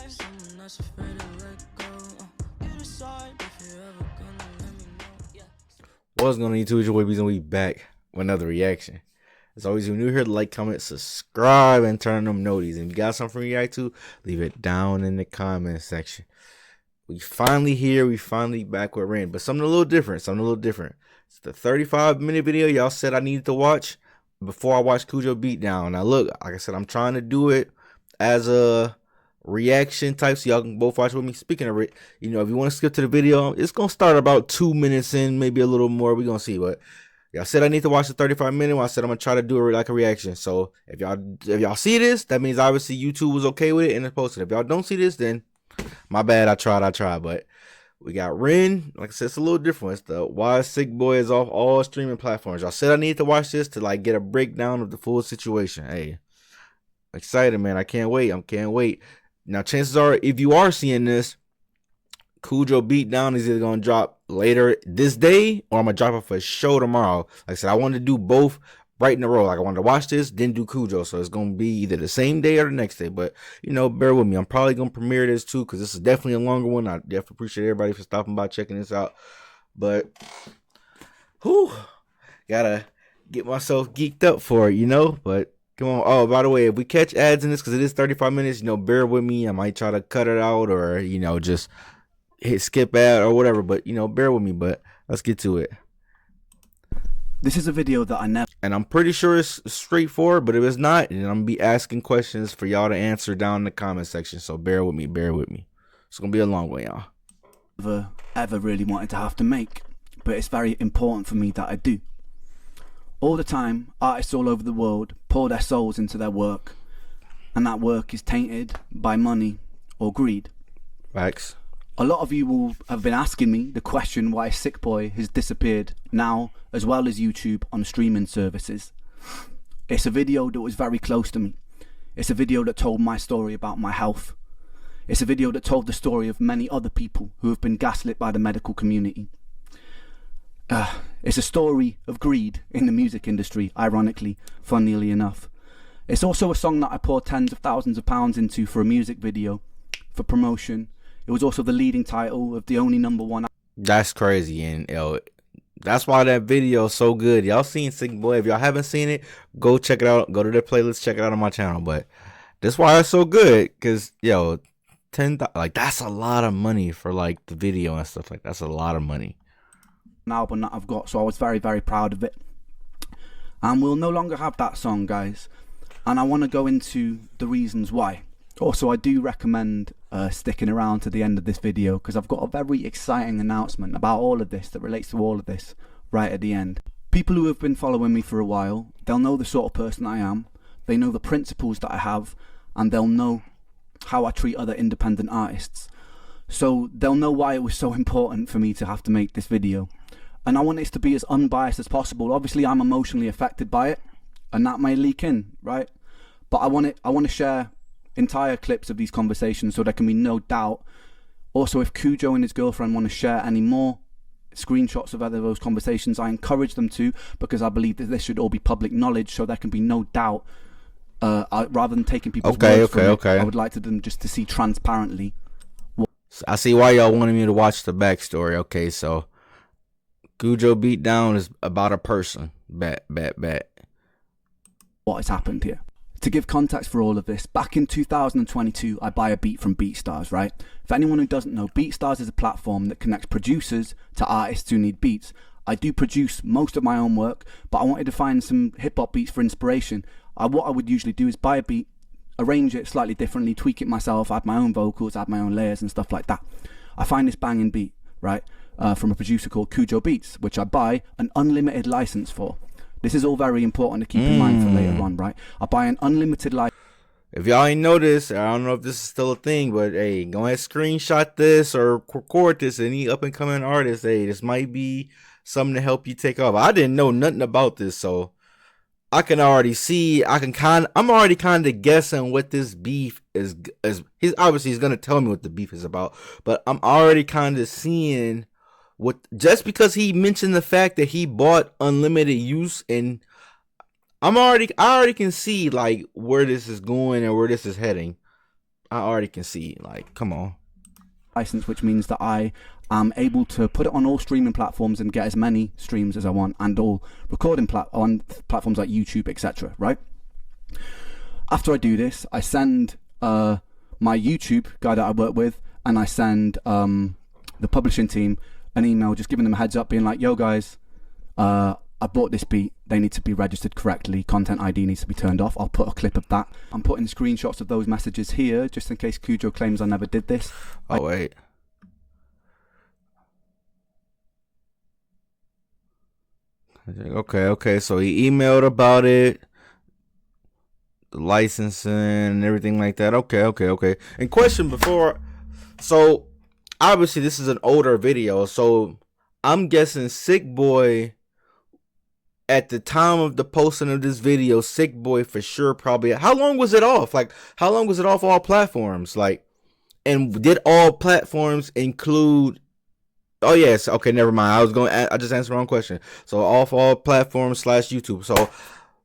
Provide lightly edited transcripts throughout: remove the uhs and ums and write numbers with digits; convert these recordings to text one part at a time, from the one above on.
Someone that's afraid to let go. You decide if you're ever gonna let me know. Yeah. What's going on YouTube? It's your boy Beast, and we back with another reaction. As always, if you're new here, like, comment, subscribe, and turn on them noties. And if you got something to react to, leave it down in the comment section. We finally here. We finally back with Ren, but something a little different. It's the 35-minute video y'all said I needed to watch before I watch Kujo Beatdown. Now look, like I said, I'm trying to do it as a reaction type so y'all can both watch with me. Speaking of it, you know, if you want to skip to the video, it's gonna start about 2 minutes in, maybe a little more. We're gonna see. But y'all said I need to watch the 35-minute one. I said I'm gonna try to do it like a reaction. So if y'all see this, that means obviously YouTube was okay with it and it's posted. If y'all don't see this, then my bad. I tried. But we got Ren. Like I said, it's a little different. It's the Why Sick Boi is off all streaming platforms. Y'all said I need to watch this to like get a breakdown of the full situation. Hey, excited, man. I can't wait. Now, chances are, if you are seeing this, Kujo Beatdown is either going to drop later this day or I'm going to drop it for a show tomorrow. Like I said, I wanted to do both right in a row. Like, I wanted to watch this, then do Kujo. So it's going to be either the same day or the next day. But, you know, bear with me. I'm probably going to premiere this too because this is definitely a longer one. I definitely appreciate everybody for stopping by, checking this out. But, whew, got to get myself geeked up for it, you know? But come on. Oh, by the way, if we catch ads in this, because it is 35 minutes, you know, bear with me. I might try to cut it out or, you know, just hit skip ad or whatever. But, you know, bear with me. But let's get to it. This is a video that I never... And I'm pretty sure it's straightforward, but if it's not, then I'm going to be asking questions for y'all to answer down in the comment section. So bear with me. It's going to be a long one, y'all. ever really wanted to have to make. But it's very important for me that I do. All the time, artists all over the world pour their souls into their work, and that work is tainted by money or greed. Facts. A lot of you will have been asking me the question why Sick Boi has disappeared now, as well as YouTube on streaming services. It's a video that was very close to me. It's a video that told my story about my health. It's a video that told the story of many other people who have been gaslit by the medical community. It's a story of greed in the music industry, ironically, funnily enough. It's also a song that I poured tens of thousands of pounds into for a music video, for promotion. It was also the leading title of the only #1. That's crazy, and yo, that's why that video is so good. Y'all seen Sick Boi? If y'all haven't seen it, go check it out. Go to their playlist, check it out on my channel. But that's why it's so good, cause yo, like that's a lot of money for like the video and stuff like that. That's a lot of money. An album that I've got, so I was very, very proud of it. And we'll no longer have that song, guys. And I want to go into the reasons why. Also, I do recommend sticking around to the end of this video because I've got a very exciting announcement about all of this that relates to all of this right at the end. People who have been following me for a while, they'll know the sort of person I am. They know the principles that I have, and they'll know how I treat other independent artists. So they'll know why it was so important for me to have to make this video. And I want this to be as unbiased as possible. Obviously, I'm emotionally affected by it, and that may leak in, right? But I want to share entire clips of these conversations so there can be no doubt. Also, if Kujo and his girlfriend want to share any more screenshots of other those conversations, I encourage them to, because I believe that this should all be public knowledge so there can be no doubt. Rather than taking people's words from it, I would like them just to see transparently. I see why y'all wanted me to watch the backstory. Okay, so Kujo Beatdown is about a person. Bet. What has happened here? To give context for all of this, back in 2022, I buy a beat from BeatStars, right? For anyone who doesn't know, BeatStars is a platform that connects producers to artists who need beats. I do produce most of my own work, but I wanted to find some hip-hop beats for inspiration. What I would usually do is buy a beat, arrange it slightly differently, tweak it myself, add my own vocals, add my own layers and stuff like that. I find this banging beat, right, from a producer called KUJOBEATS, which I buy an unlimited license for. This is all very important to keep in mind for later on, right? I buy an unlimited license. If y'all ain't know this, I don't know if this is still a thing, but hey, go ahead, screenshot this or record this. Any up and coming artist, hey, this might be something to help you take off. I didn't know nothing about this, so I can already see. I'm already kind of guessing what this beef is. He's gonna tell me what the beef is about, but I'm already kind of seeing what, just because he mentioned the fact that he bought unlimited use, and I already can see like where this is going and where this is heading. I already can see. Like, come on. License, which means that I am able to put it on all streaming platforms and get as many streams as I want, and all recording on platforms like YouTube, etc. Right? After I do this, I send my YouTube guy that I work with, and I send the publishing team an email just giving them a heads up, being like, yo guys, I bought this beat, they need to be registered correctly, content ID needs to be turned off. I'll put a clip of that. I'm putting screenshots of those messages here just in case Kujo claims I never did this. Oh wait. Okay, so he emailed about it, the licensing and everything like that. Okay. And question before, so obviously this is an older video, so I'm guessing Sick Boi, at the time of the posting of this video, Sick Boi for sure probably, how long was it off? Like, how long was it off all platforms? Like, and did all platforms include, oh yes, okay, never mind. I just answered the wrong question. So off all platforms / YouTube. So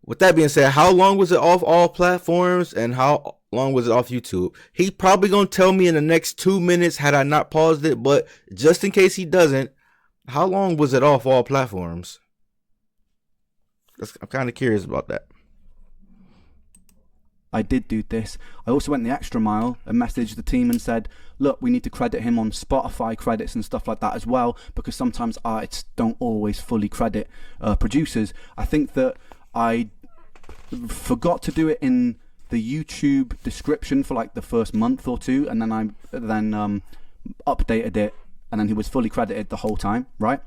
with that being said, how long was it off all platforms and how long was it off YouTube? He probably gonna tell me in the next 2 minutes had I not paused it, but just in case he doesn't, how long was it off all platforms? I'm kind of curious about that. I did do this. I also went the extra mile and messaged the team and said, look, we need to credit him on Spotify credits and stuff like that as well, because sometimes artists don't always fully credit producers. I think that I forgot to do it in the YouTube description for like the first month or two, and then I updated it, and then he was fully credited the whole time, right?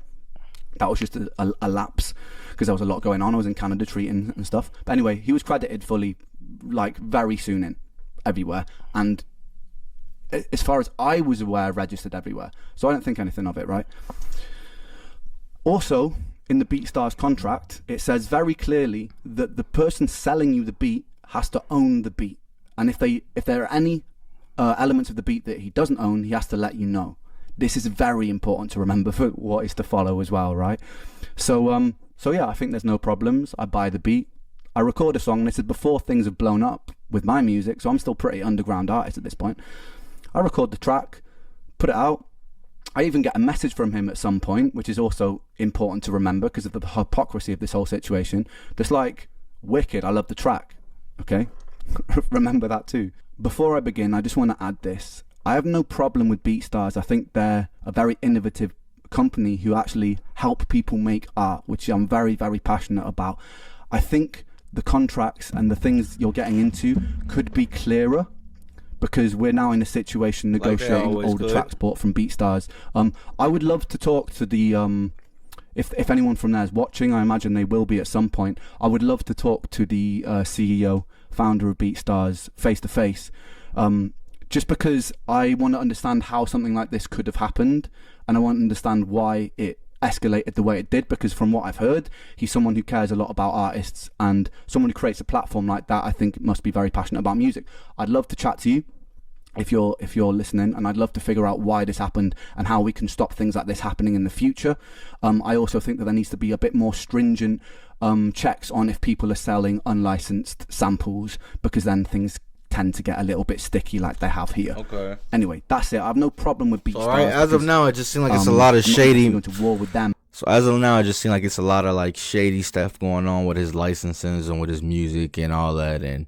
That was just a lapse because there was a lot going on. I was in Canada treating and stuff. But anyway, he was credited fully, like very soon in everywhere. And as far as I was aware, registered everywhere. So I don't think anything of it, right? Also, in the BeatStars contract, it says very clearly that the person selling you the beat has to own the beat. And if there are any elements of the beat that he doesn't own, he has to let you know. This is very important to remember for what is to follow as well, right? So yeah, I think there's no problems. I buy the beat, I record a song. This is before things have blown up with my music, so I'm still pretty underground artist at this point. I record the track, put it out. I even get a message from him at some point, which is also important to remember because of the hypocrisy of this whole situation. Just like, wicked, I love the track. Okay? Remember that too. Before I begin, I just want to add this. I have no problem with BeatStars. I think they're a very innovative company who actually help people make art, which I'm very, very passionate about. I think the contracts and the things you're getting into could be clearer because we're now in a situation negotiating all the tracks bought from BeatStars. I would love to talk to the if anyone from there is watching, I imagine they will be at some point. I would love to talk to the CEO, founder of BeatStars, face to face. Just because I want to understand how something like this could have happened, and I want to understand why it escalated the way it did, because from what I've heard, he's someone who cares a lot about artists, and someone who creates a platform like that I think must be very passionate about music. I'd love to chat to you if you're listening, and I'd love to figure out why this happened and how we can stop things like this happening in the future. I also think that there needs to be a bit more stringent checks on if people are selling unlicensed samples, because then things tend to get a little bit sticky like they have here. Okay. Anyway, that's it. I have no problem with BeatStars. All right. As of now, it just seems like it's a lot of shady. Going to war with them. So as of now, it just seems like it's a lot of like shady stuff going on with his licenses and with his music and all that. And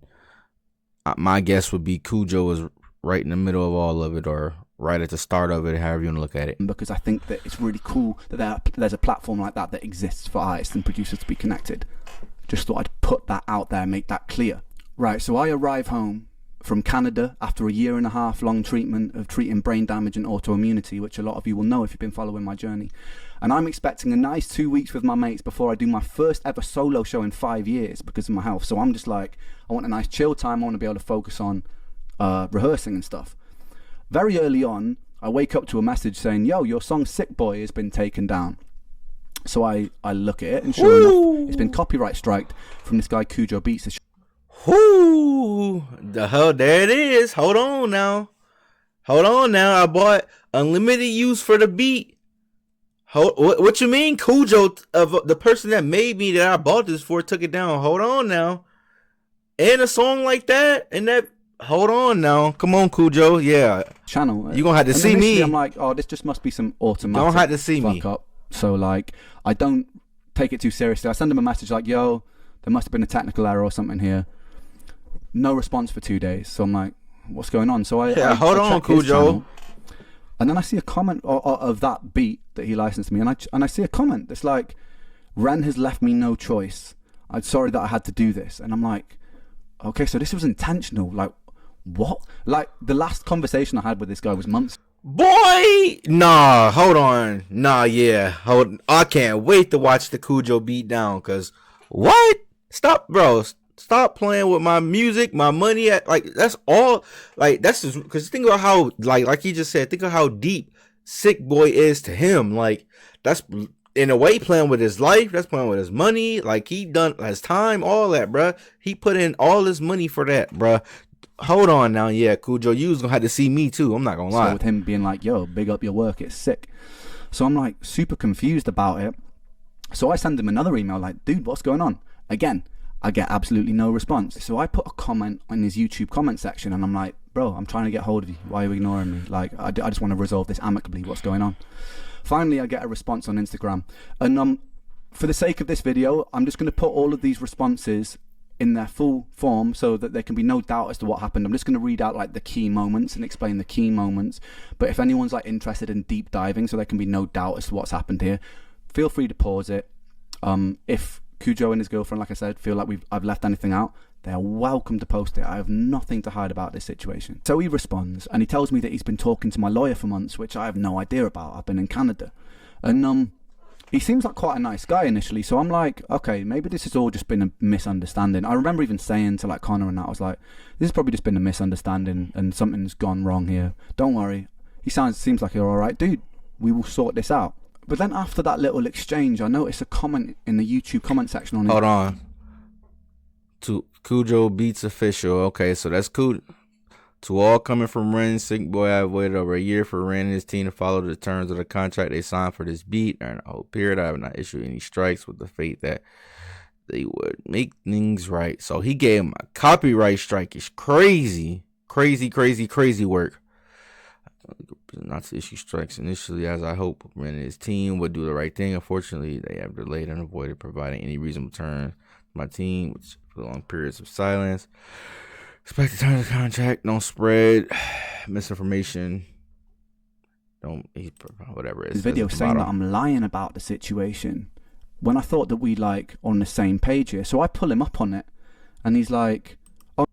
my guess would be Kujo was right in the middle of all of it, or right at the start of it, however you want to look at it. Because I think that it's really cool that there's a platform like that exists for artists and producers to be connected. Just thought I'd put that out there, make that clear. Right, so I arrive home from Canada after a 1.5 year long treatment of treating brain damage and autoimmunity, which a lot of you will know if you've been following my journey. And I'm expecting a nice 2 weeks with my mates before I do my first ever solo show in 5 years because of my health. So I'm just like, I want a nice chill time. I want to be able to focus on rehearsing and stuff. Very early on, I wake up to a message saying, yo, your song Sick Boi has been taken down. So I look at it, and sure enough, it's been copyright striked from this guy KUJOBEATS. Whoo! The hell, there it is. Hold on now. I bought unlimited use for the beat. What you mean, Kujo, of the person that made me, that I bought this for, took it down? Hold on now. And a song like that, and that Hold on now. Come on, Kujo. Yeah. Channel. You gonna have to And see initially me. I'm like, oh, this just must be some automatic. Don't have to see fuck me. up. So like, I don't take it too seriously. I send him a message like, yo, there must have been a technical error or something here. No response for 2 days. So I'm like, what's going on? So I hold on, check his Kujo. channel, and then I see a comment of that beat that he licensed me, and I see a comment that's like, Ren has left me no choice. I'm sorry that I had to do this. And I'm like, okay, so this was intentional. Like, what? Like, the last conversation I had with this guy was months. Boy, nah, hold on. Nah, yeah. I can't wait to watch the Kujo Beatdown, cause what? Stop, bro. Stop playing with my music, my money. That's all. Like, that's just because think about how, like he just said, think of how deep Sick Boi is to him. Like, that's in a way playing with his life. That's playing with his money. Like, he done his time, all that, bruh. He put in all his money for that, bruh. Hold on now, yeah, Kujo, you was gonna have to see me too. I'm not gonna lie. So with him being like, yo, big up your work, it's sick. So I'm like super confused about it. So I send him another email like, dude, what's going on? Again, I get absolutely no response. So I put a comment on his YouTube comment section, and I'm like, bro, I'm trying to get hold of you. Why are you ignoring me? Like, I just want to resolve this amicably. What's going on? Finally, I get a response on Instagram, and for the sake of this video, I'm just going to put all of these responses in their full form so that there can be no doubt as to what happened. I'm just going to read out like the key moments and explain the key moments. But if anyone's like interested in deep diving so there can be no doubt as to what's happened here, feel free to pause it. If Kujo and his girlfriend, like I said, feel like I've left anything out, they're welcome to post it. I have nothing to hide about this situation. So he responds and he tells me that he's been talking to my lawyer for months, which I have no idea about. I've been in Canada. And he seems like quite a nice guy initially, so I'm like, okay, maybe this has all just been a misunderstanding. I remember even saying to like Connor and that, I was like, this has probably just been a misunderstanding and something's gone wrong here. Don't worry. He seems like you're all right, dude. We will sort this out. But then after that little exchange, I noticed a comment in the YouTube comment section on it. Hold on. To Kujo Beats official. Okay, so that's cool. To all coming from Ren, Sick Boi, I've waited over a year for Ren and his team to follow the terms of the contract they signed for this beat. During the whole period, I have not issued any strikes with the faith that they would make things right. So he gave him a copyright strike. It's crazy. Crazy work. Not to issue strikes initially, as I hope Ren and his team would do the right thing. Unfortunately, they have delayed and avoided providing any reasonable terms to my team, which for long periods of silence. Respect the terms of the contract. Don't spread misinformation. Don't whatever it is. His video saying that I'm lying about the situation when I thought that we like on the same page here. So I pull him up on it, and he's like, "Oh,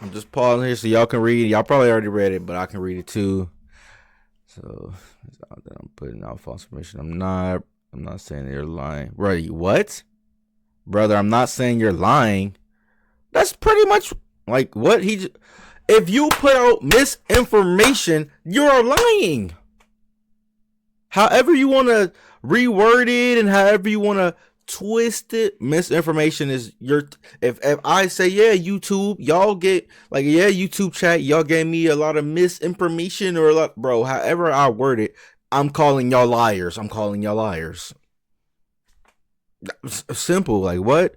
I'm just pausing here so y'all can read. Y'all probably already read it, but I can read it too." So it's not that I'm putting out false information. I'm not saying you're lying. Brother, what? Brother, I'm not saying you're lying. That's pretty much like what if you put out misinformation, you're lying. However you want to reword it and however you want to twist it, misinformation is if I say, yeah, YouTube, y'all get like, yeah, YouTube chat, y'all gave me a lot of misinformation or a lot, bro, however I word it, I'm calling y'all liars. Simple. Like, what?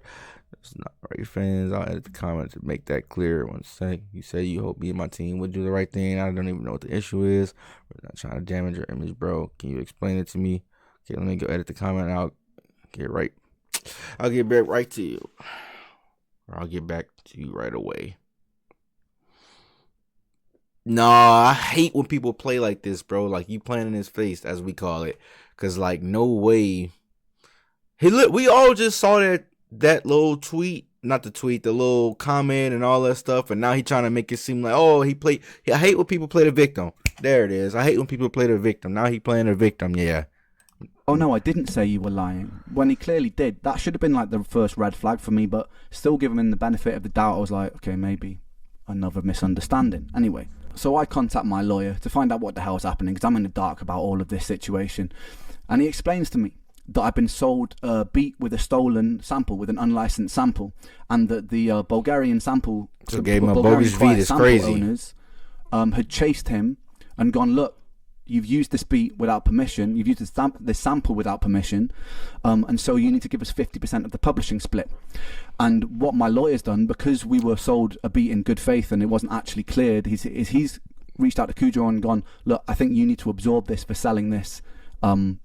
It's not right, fans. I'll edit the comment to make that clear. One sec. You say you hope me and my team would do the right thing. I don't even know what the issue is. We're not trying to damage your image, bro. Can you explain it to me? Okay, let me go edit the comment. I'll get back right to you. Or I'll get back to you right away. Nah, I hate when people play like this, bro. Like, you playing in his face, as we call it. Because, like, no way. We all just saw that little tweet, not the tweet, the little comment and all that stuff, and now he trying to make it seem like, oh, I hate when people play the victim. There it is. I hate when people play the victim. Now he playing the victim, yeah. Oh no, I didn't say you were lying. When he clearly did. That should have been like the first red flag for me, but still giving him the benefit of the doubt. I was like, okay, maybe another misunderstanding. Anyway, so I contact my lawyer to find out what the hell's happening, because I'm in the dark about all of this situation. And he explains to me that I've been sold a beat with a stolen sample, with an unlicensed sample, and that the Bulgarian sample, so gave him a bogus beat. It's crazy. Owners had chased him and gone, look, you've used this beat without permission, you've used this sample without permission, and so you need to give us 50% of the publishing split. And what my lawyer's done, because we were sold a beat in good faith and it wasn't actually cleared, he's reached out to Kujo and gone, look, I think you need to absorb this for selling this in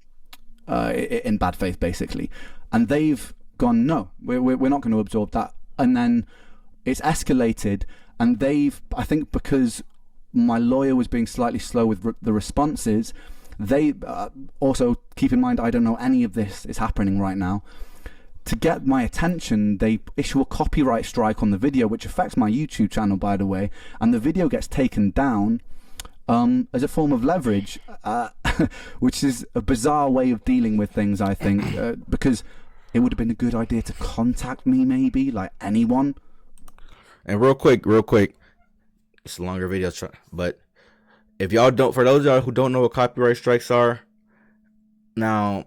bad faith, basically. And they've gone, no, we're not going to absorb that. And then it's escalated, and I think because my lawyer was being slightly slow with the responses, they also, keep in mind, I don't know any of this is happening right now. To get my attention, they issue a copyright strike on the video, which affects my YouTube channel, by the way, and the video gets taken down as a form of leverage, which is a bizarre way of dealing with things, I think, because it would have been a good idea to contact me, maybe, like anyone. And real quick, it's a longer video, but if y'all don't, for those of y'all who don't know what copyright strikes are, now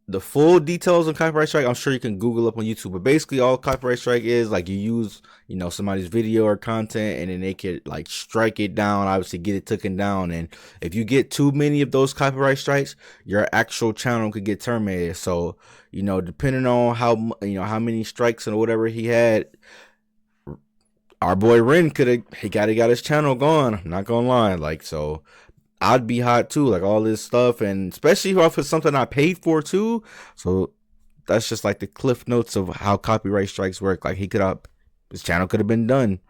the full details on copyright strike, I'm sure you can Google up on YouTube. But basically, all copyright strike is like you use, somebody's video or content, and then they could like strike it down. Obviously, get it taken down. And if you get too many of those copyright strikes, your actual channel could get terminated. So, depending on how many strikes and whatever he had, our boy Ren got his channel gone. I'm not gonna lie, like, so I'd be hot too, like all this stuff, and especially if it's something I paid for too. So that's just like the cliff notes of how copyright strikes work. Like his channel could have been done.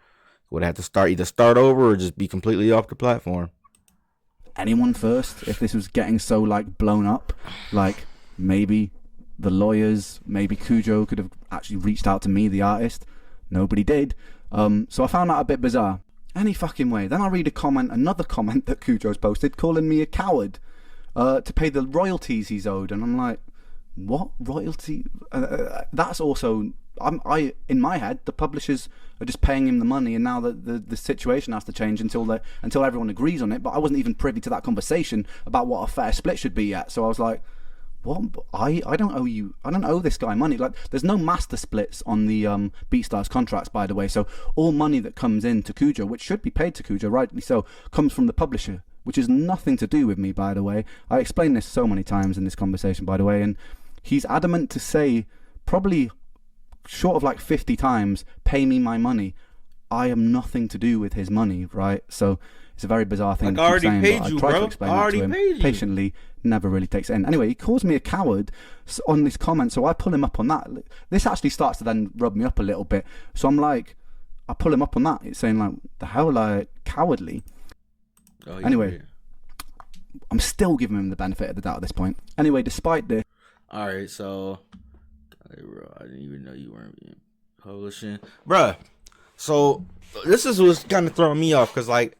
Would have to either start over or just be completely off the platform. Anyone first, if this was getting so like blown up, like maybe the lawyers, maybe Kujo could have actually reached out to me, the artist. Nobody did. So I found that a bit bizarre. Any fucking way. Then I read another comment that Kujo's posted, calling me a coward to pay the royalties he's owed, and I'm like, what royalty? That's also, in my head, the publishers are just paying him the money, and now the situation has to change until everyone agrees on it. But I wasn't even privy to that conversation about what a fair split should be yet. So I was like, what? I don't owe you. I don't owe this guy money. Like, there's no master splits on the BeatStars contracts, by the way. So all money that comes in to Kujo, which should be paid to Kujo, rightly so, comes from the publisher, which has nothing to do with me, by the way. I explained this so many times in this conversation, by the way, and he's adamant to say, probably short of like 50 times, pay me my money. I am nothing to do with his money, right? So it's a very bizarre thing to keep saying, but I try to explain that to him patiently. Never really takes it in. Anyway, he calls me a coward on this comment, so I pull him up on that. This actually starts to then rub me up a little bit. So I'm like, I pull him up on that. It's saying like, the hell, like, cowardly. Oh, yeah, anyway, yeah. I'm still giving him the benefit of the doubt at this point. Anyway, despite this. All right, so I didn't even know you weren't publishing, bruh. So this is what's kind of throwing me off, because like,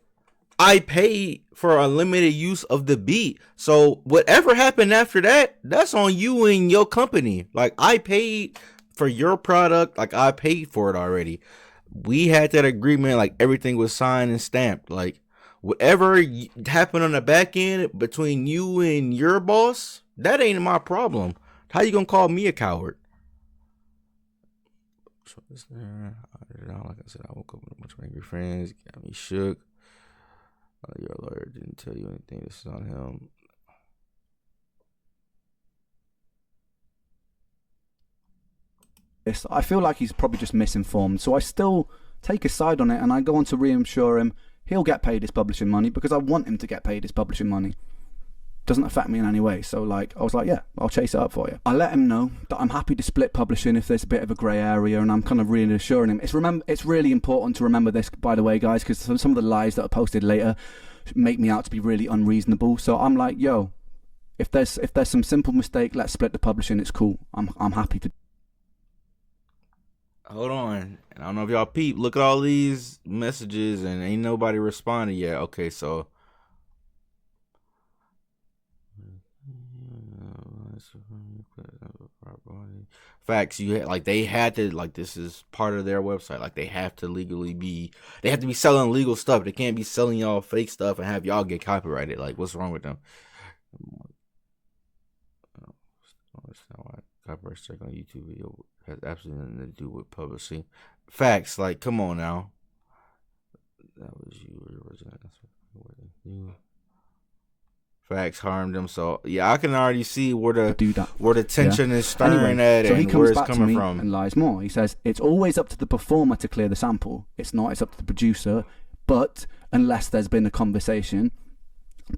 I paid for unlimited use of the beat. So whatever happened after that, that's on you and your company. Like, I paid for your product. Like, I paid for it already. We had that agreement. Like, everything was signed and stamped. Like, whatever happened on the back end between you and your boss, that ain't my problem. How you gonna call me a coward? So like I said, I woke up with a bunch of angry friends. Got me shook. Your lawyer didn't tell you anything. This is on him. I feel like he's probably just misinformed, so I still take his side on it, and I go on to reassure him he'll get paid his publishing money because I want him to get paid his publishing money. Doesn't affect me in any way. So like, I was like, yeah, I'll chase it up for you. I let him know that I'm happy to split publishing if there's a bit of a grey area, and I'm kind of reassuring him. It's really important to remember this, by the way, guys, because some of the lies that are posted later make me out to be really unreasonable. So I'm like, yo, if there's some simple mistake, let's split the publishing. It's cool. I'm happy to. Hold on. I don't know if y'all peep. Look at all these messages and ain't nobody responded yet. Okay, so. Facts. They had to, like, this is part of their website. Like, they have to be selling legal stuff. They can't be selling y'all fake stuff and have y'all get copyrighted. Like, what's wrong with them? Copyright strike on YouTube video has absolutely nothing to do with publishing. Facts. Like, come on now. That was you. Facts harmed him. So yeah, I can already see where Do the tension is stirring Anyway, at so he and comes where it's back to coming me from. and lies more. He says it's always up to the performer to clear the sample. It's not. It's up to the producer. But unless there's been a conversation.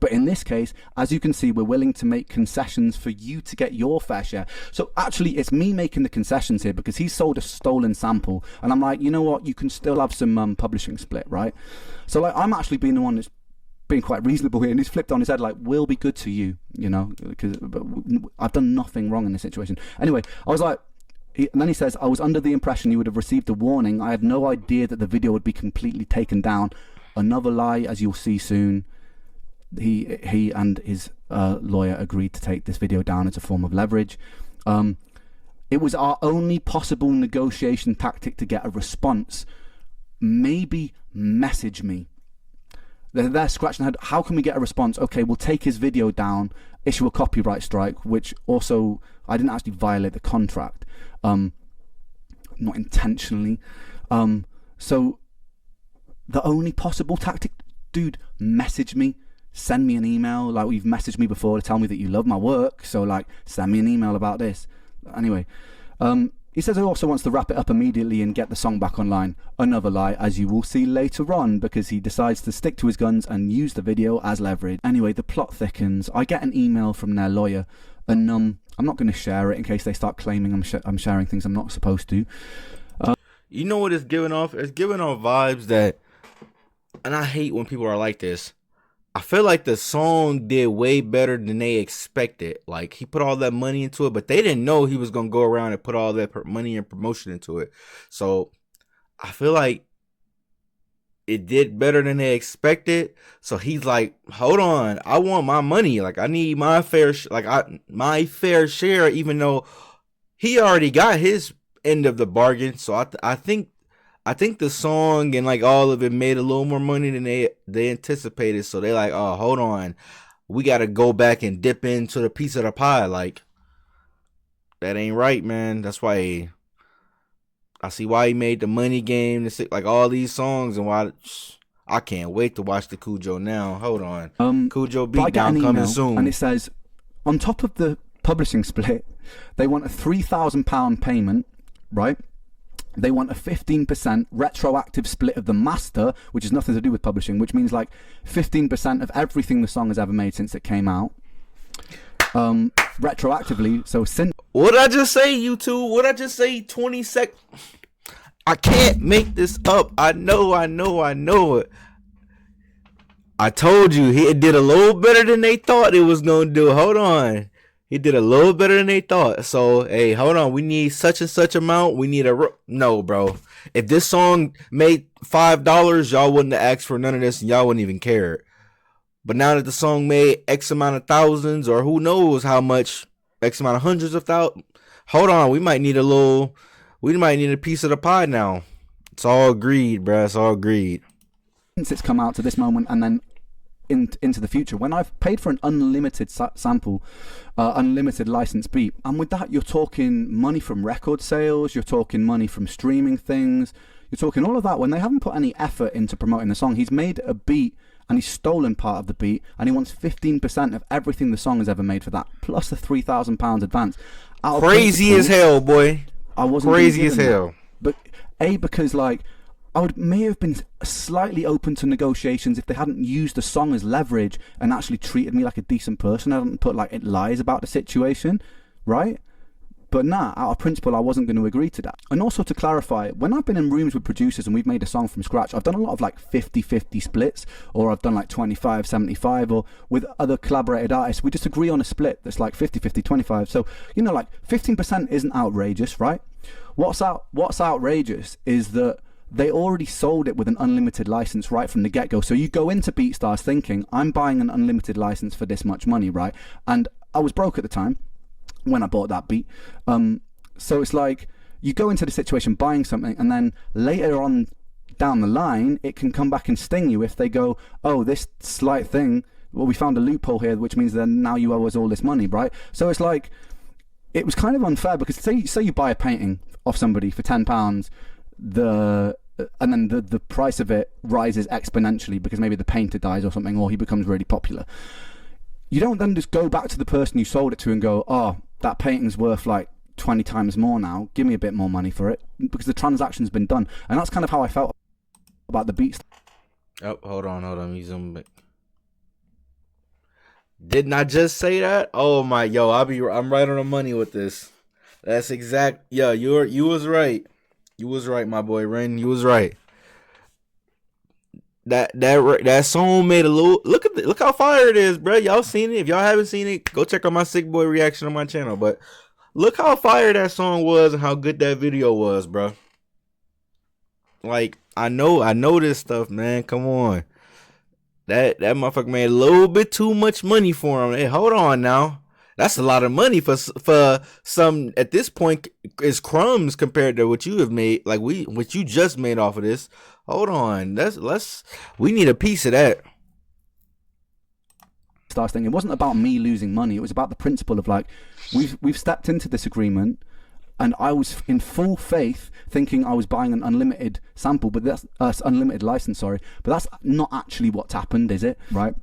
But in this case, as you can see, we're willing to make concessions for you to get your fair share. So actually, it's me making the concessions here because he sold a stolen sample. And I'm like, you know what? You can still have some publishing split, right? So like, I'm actually being the one that's being quite reasonable here. And he's flipped on his head like, we'll be good to you, you know, because I've done nothing wrong in this situation. Anyway, I was like, and then he says, I was under the impression you would have received a warning. I had no idea that the video would be completely taken down. Another lie, as you'll see soon. He and his lawyer agreed to take this video down as a form of leverage. It was our only possible negotiation tactic to get a response. Maybe message me. They're scratching their head. How can we get a response? Okay, we'll take his video down, issue a copyright strike, which also I didn't actually violate the contract, not intentionally. So the only possible tactic, dude, message me. Send me an email, like you've messaged me before to tell me that you love my work, so like send me an email about this. Anyway, he says he also wants to wrap it up immediately and get the song back online. Another lie, as you will see later on, because he decides to stick to his guns and use the video as leverage. Anyway, the plot thickens. I get an email from their lawyer, and I'm not going to share it in case they start claiming I'm sharing things I'm not supposed to. You know what it's giving off? It's giving off vibes that, and I hate when people are like this. I feel like the song did way better than they expected. Like, he put all that money into it, but they didn't know he was going to go around and put all that money and promotion into it. So I feel like it did better than they expected. So he's like, hold on, I want my money. Like, I need my fair share, even though he already got his end of the bargain. So I think the song and like all of it made a little more money than they anticipated. So they like, oh, hold on, we got to go back and dip into the piece of the pie. Like, that ain't right, man. That's why I see why he made the money game, like all these songs, and why I can't wait to watch the Kujo now. Hold on, Kujo Beatdown coming soon. And it says on top of the publishing split, they want a £3,000 payment, right? They want a 15% retroactive split of the master, which has nothing to do with publishing, which means like 15% of everything the song has ever made since it came out. Retroactively, so since... What did I just say, YouTube? What did I just say? 20 seconds. I can't make this up. I know it. I told you, he did a little better than they thought it was going to do. Hold on. He did a little better than they thought. So, hey, hold on. We need such and such amount. We need no, bro. If this song made $5, y'all wouldn't have asked for none of this, and y'all wouldn't even care. But now that the song made X amount of thousands, or who knows how much, X amount of hundreds of thousands, hold on. We might need a piece of the pie now. It's all agreed, bro. It's all agreed. Since it's come out to this moment, and then into the future, when I've paid for an unlimited sample, unlimited license beat, and with that you're talking money from record sales, you're talking money from streaming things, you're talking all of that, when they haven't put any effort into promoting the song. He's made a beat and he's stolen part of the beat, and he wants 15% of everything the song has ever made for that, plus a £3,000 advance. Crazy as hell, boy. I wasn't crazy as hell. But because like may have been slightly open to negotiations if they hadn't used the song as leverage and actually treated me like a decent person. I hadn't put like lies about the situation, right? But nah, out of principle, I wasn't going to agree to that. And also to clarify, when I've been in rooms with producers and we've made a song from scratch, I've done a lot of like 50-50 splits, or I've done like 25-75, or with other collaborated artists, we just agree on a split that's like 50-50, 25. So, you know, like 15% isn't outrageous, right? What's outrageous is that they already sold it with an unlimited license right from the get-go. So you go into BeatStars thinking, I'm buying an unlimited license for this much money, right? And I was broke at the time when I bought that beat. So it's like, you go into the situation buying something, and then later on down the line, it can come back and sting you if they go, oh, this slight thing, well, we found a loophole here, which means then now you owe us all this money, right? So it's like, it was kind of unfair, because say you buy a painting off somebody for £10, and then the price of it rises exponentially because maybe the painter dies or something, or he becomes really popular. you don't then just go back to the person you sold it to and go, oh, that painting's worth like 20 times more now, give me a bit more money for it, because the transaction's been done. And that's kind of how I felt about the beats. Oh, hold on. You zoom back. Didn't I just say that? Oh my, I'm right on the money with this. That's exact. Yeah, you was right. You was right, my boy Ren. You was right. That song made a little. Look how fire it is, bro. Y'all seen it? If y'all haven't seen it, go check out my Sick Boi reaction on my channel. But look how fire that song was and how good that video was, bro. Like, I know this stuff, man. Come on. That motherfucker made a little bit too much money for him. Hey, hold on now. That's a lot of money for some, at this point, is crumbs compared to what you have made. Like, what you just made off of this. Hold on. We need a piece of that. Starts thing. It wasn't about me losing money. It was about the principle of, like, we've stepped into this agreement, and I was in full faith thinking I was buying an unlimited sample, but that's unlimited license, sorry. But that's not actually what's happened, is it? Right?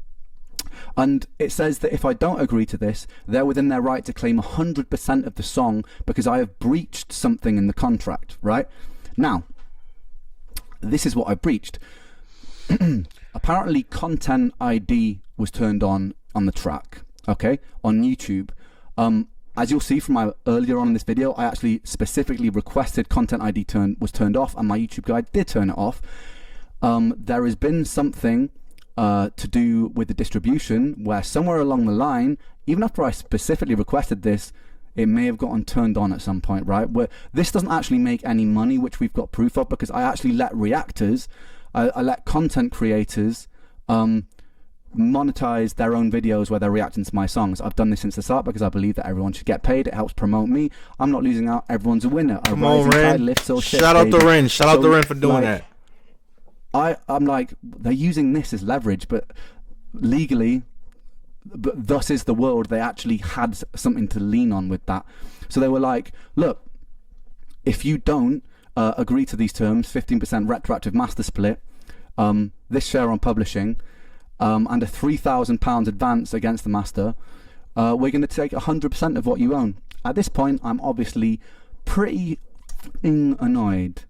And it says that if I don't agree to this, they're within their right to claim 100% of the song because I have breached something in the contract, right? Now, this is what I breached. Apparently, Content ID was turned on the track, okay, on YouTube. As you'll see from my earlier on in this video, I actually specifically requested Content ID was turned off, and my YouTube guide did turn it off. There has been something to do with the distribution where somewhere along the line, even after I specifically requested this, it may have gotten turned on at some point, right? Where this doesn't actually make any money, which we've got proof of, because I actually let reactors, I let content creators monetize their own videos where they're reacting to my songs. I've done this since the start because I believe that everyone should get paid. It helps promote me. I'm not losing out. Everyone's a winner. Come on, Ren. Shout out to Ren. Shout out to Ren for doing that. I'm like, they're using this as leverage, but legally, but thus is the world. They actually had something to lean on with that. So they were like, look, if you don't agree to these terms, 15% retroactive master split, this share on publishing, and a £3,000 advance against the master, we're going to take 100% of what you own. At this point, I'm obviously pretty annoyed,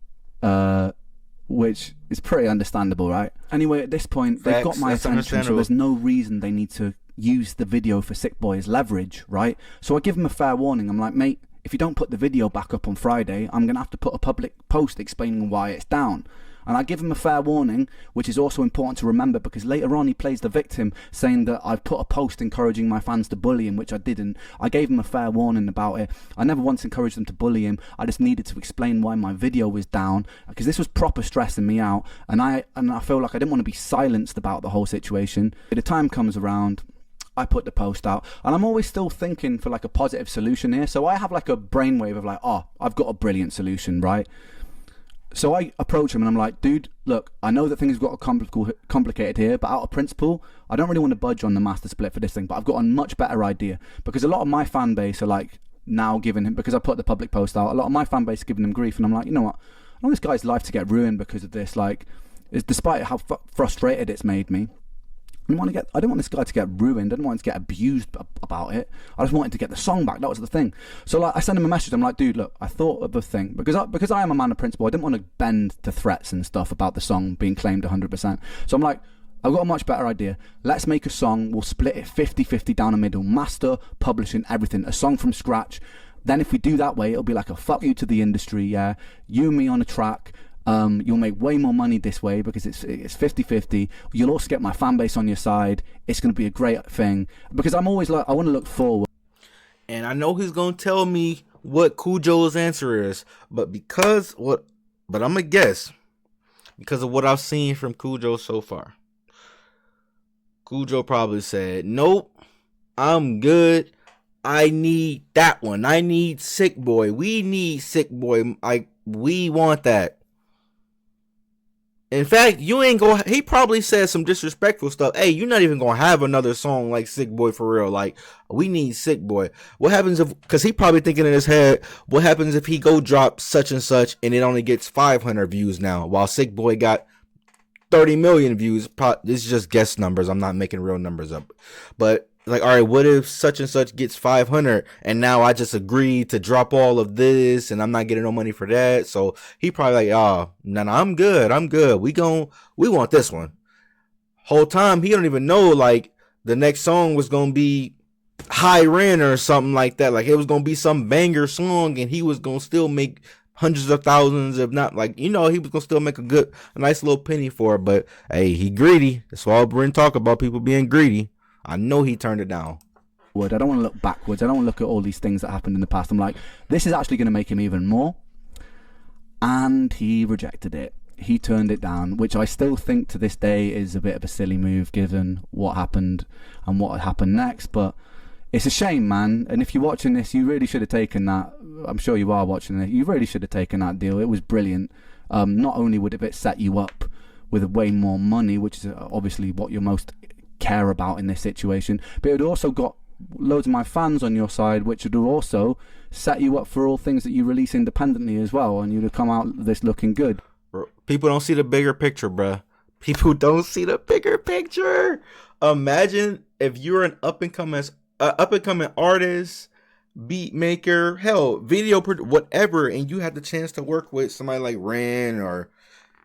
which is pretty understandable, right? Anyway, at this point, they've got my attention, so there's no reason they need to use the video for Sick Boi as leverage, right? So I give them a fair warning. I'm like, mate, if you don't put the video back up on Friday, I'm going to have to put a public post explaining why it's down. And I give him a fair warning, which is also important to remember, because later on he plays the victim, saying that I've put a post encouraging my fans to bully him, which I didn't. I gave him a fair warning about it. I never once encouraged them to bully him. I just needed to explain why my video was down, because this was proper stressing me out, and I feel like I didn't want to be silenced about the whole situation. The time comes around, I put the post out, and I'm always still thinking for like a positive solution here. So I have like a brainwave of like, oh, I've got a brilliant solution, right? So I approach him and I'm like, dude, look, I know that things got complicated here, but out of principle, I don't really want to budge on the master split for this thing, but I've got a much better idea, because a lot of my fan base are like now giving him, because I put the public post out, a lot of my fan base are giving him grief, and I'm like, you know what, I want this guy's life to get ruined because of this. Like, despite how frustrated it's made me, I didn't want this guy to get ruined. I didn't want him to get abused about it. I just wanted to get the song back. That was the thing. So like, I sent him a message. I'm like, dude, look, I thought of the thing, because I am a man of principle. I didn't want to bend to threats and stuff about the song being claimed 100%. So I'm like, I've got a much better idea. Let's make a song. We'll split it 50-50 down the middle. Master, publishing, everything. A song from scratch. Then if we do that way, it'll be like a fuck you to the industry. Yeah, you and me on a track. You'll make way more money this way because it's 50-50. You'll also get my fan base on your side. It's going to be a great thing, because I'm always like, I want to look forward. And I know he's going to tell me what Kujo's answer is, but I'm going to guess, because of what I've seen from Kujo so far. Kujo probably said, nope, I'm good. I need that one. I need Sick Boi. We need Sick Boi. We want that. In fact, he probably said some disrespectful stuff. Hey, you're not even gonna have another song like Sick Boi for real. Like, we need Sick Boi. What happens because he probably thinking in his head, what happens if he go drop such and such and it only gets 500 views now, while Sick Boi got 30 million views. This is just guess numbers. I'm not making real numbers up. But like, all right, what if such and such gets 500 and now I just agreed to drop all of this and I'm not getting no money for that? So he probably like, oh, no, I'm good. We want this one. Whole time he don't even know like the next song was gonna be high rent or something like that. Like it was gonna be some banger song and he was gonna still make hundreds of thousands, if not like, he was gonna still make a nice little penny for it. But hey, he greedy. That's all Bryn talk about, people being greedy. I know he turned it down. I don't want to look backwards. I don't want to look at all these things that happened in the past. I'm like, this is actually going to make him even more. And he rejected it. He turned it down, which I still think to this day is a bit of a silly move given what happened and what happened next. But it's a shame, man. And if you're watching this, you really should have taken that. I'm sure you are watching it. You really should have taken that deal. It was brilliant. Not only would it set you up with way more money, which is obviously what you're most care about in this situation, but it also got loads of my fans on your side, which would also set you up for all things that you release independently as well, and you'd have come out this looking good. People don't see the bigger picture, bruh. People don't see the bigger picture. Imagine if you're an up and coming artist, beat maker, hell, video whatever, and you had the chance to work with somebody like Ren or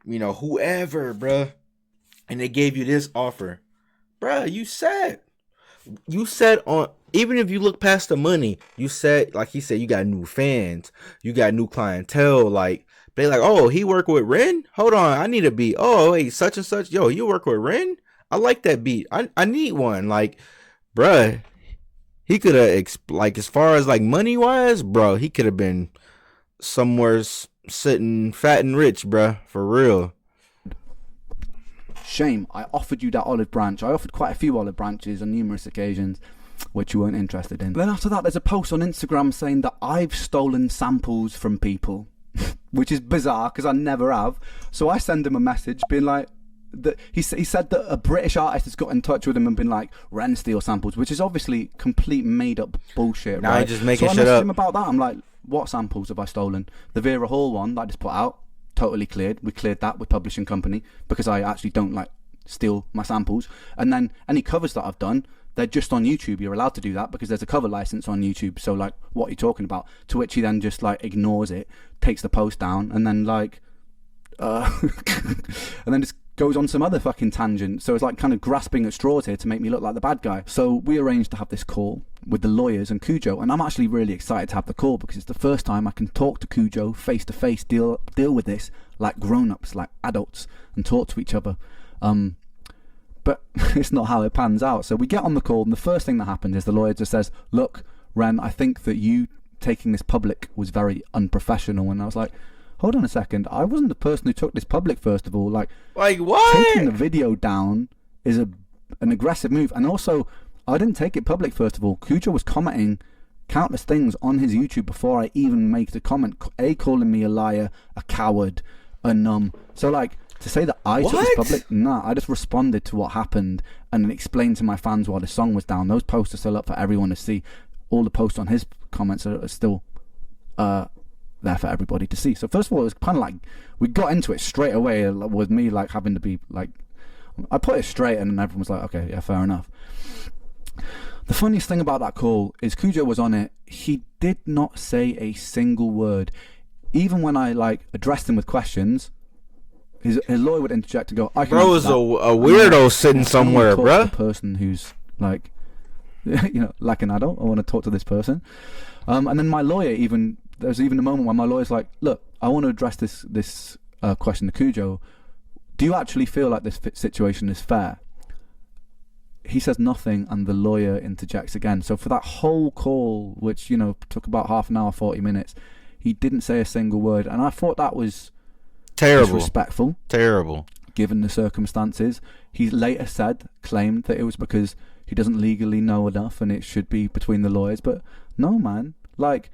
whoever, bruh, and they gave you this offer. Bruh, you said on, even if you look past the money, you said, like he said, you got new fans, you got new clientele. Like, they like, oh, he work with Ren? Hold on, I need a beat. Oh, hey, such and such. Yo, you work with Ren? I like that beat. I need one. Like, bruh, he could have, like, as far as, like, money-wise, bro, he could have been somewhere sitting fat and rich, bruh, for real. Shame. I offered you that olive branch. I offered quite a few olive branches on numerous occasions, which you weren't interested in. Then after that, there's a post on Instagram saying that I've stolen samples from people, which is bizarre because I never have. So I send him a message being like, he said that a British artist has got in touch with him and been like, Ren steal samples, which is obviously complete made up bullshit. Nah, right? I'm just making shit up. I messaged him about that. I'm like, what samples have I stolen? The Vera Hall one that I just put out, totally cleared. We cleared that with publishing company because I actually don't like steal my samples. And then any covers that I've done, they're just on YouTube. You're allowed to do that because there's a cover license on YouTube. So like, what are you talking about? To which he then just like ignores it, takes the post down, and then like and then just goes on some other fucking tangent. So it's like kind of grasping at straws here to make me look like the bad guy. So we arranged to have this call with the lawyers and Kujo, and I'm actually really excited to have the call because it's the first time I can talk to Kujo face to face, deal with this like grown-ups, like adults, and talk to each other. But it's not how it pans out. So we get on the call, and the first thing that happens is the lawyer just says, look, Ren, I think that you taking this public was very unprofessional. And I was like, hold on a second, I wasn't the person who took this public, first of all. Like what? Taking the video down is an aggressive move. And also, I didn't take it public, first of all. Kujo was commenting countless things on his YouTube before I even make the comment, calling me a liar, a coward, a so like, to say that I took this public, nah, I just responded to what happened and then explained to my fans why the song was down. Those posts are still up for everyone to see. All the posts on his comments are still there for everybody to see. So first of all, it was kind of like we got into it straight away with me like having to be like, I put it straight and then everyone was like, okay, yeah, fair enough. The funniest thing about that call is Kujo was on it. He did not say a single word. Even when I like addressed him with questions, his lawyer would interject and go, I can bro is a weirdo sitting somewhere, bro. The person who's like, like an adult. I want to talk to this person. And then my lawyer there's even a moment where my lawyer's like, look, I want to address this question to Kujo. Do you actually feel like this situation is fair? He says nothing, and the lawyer interjects again. So for that whole call, which took about half an hour, 40 minutes, he didn't say a single word, and I thought that was terrible, disrespectful, terrible, given the circumstances. He later claimed that it was because he doesn't legally know enough, and it should be between the lawyers. But no, man, like,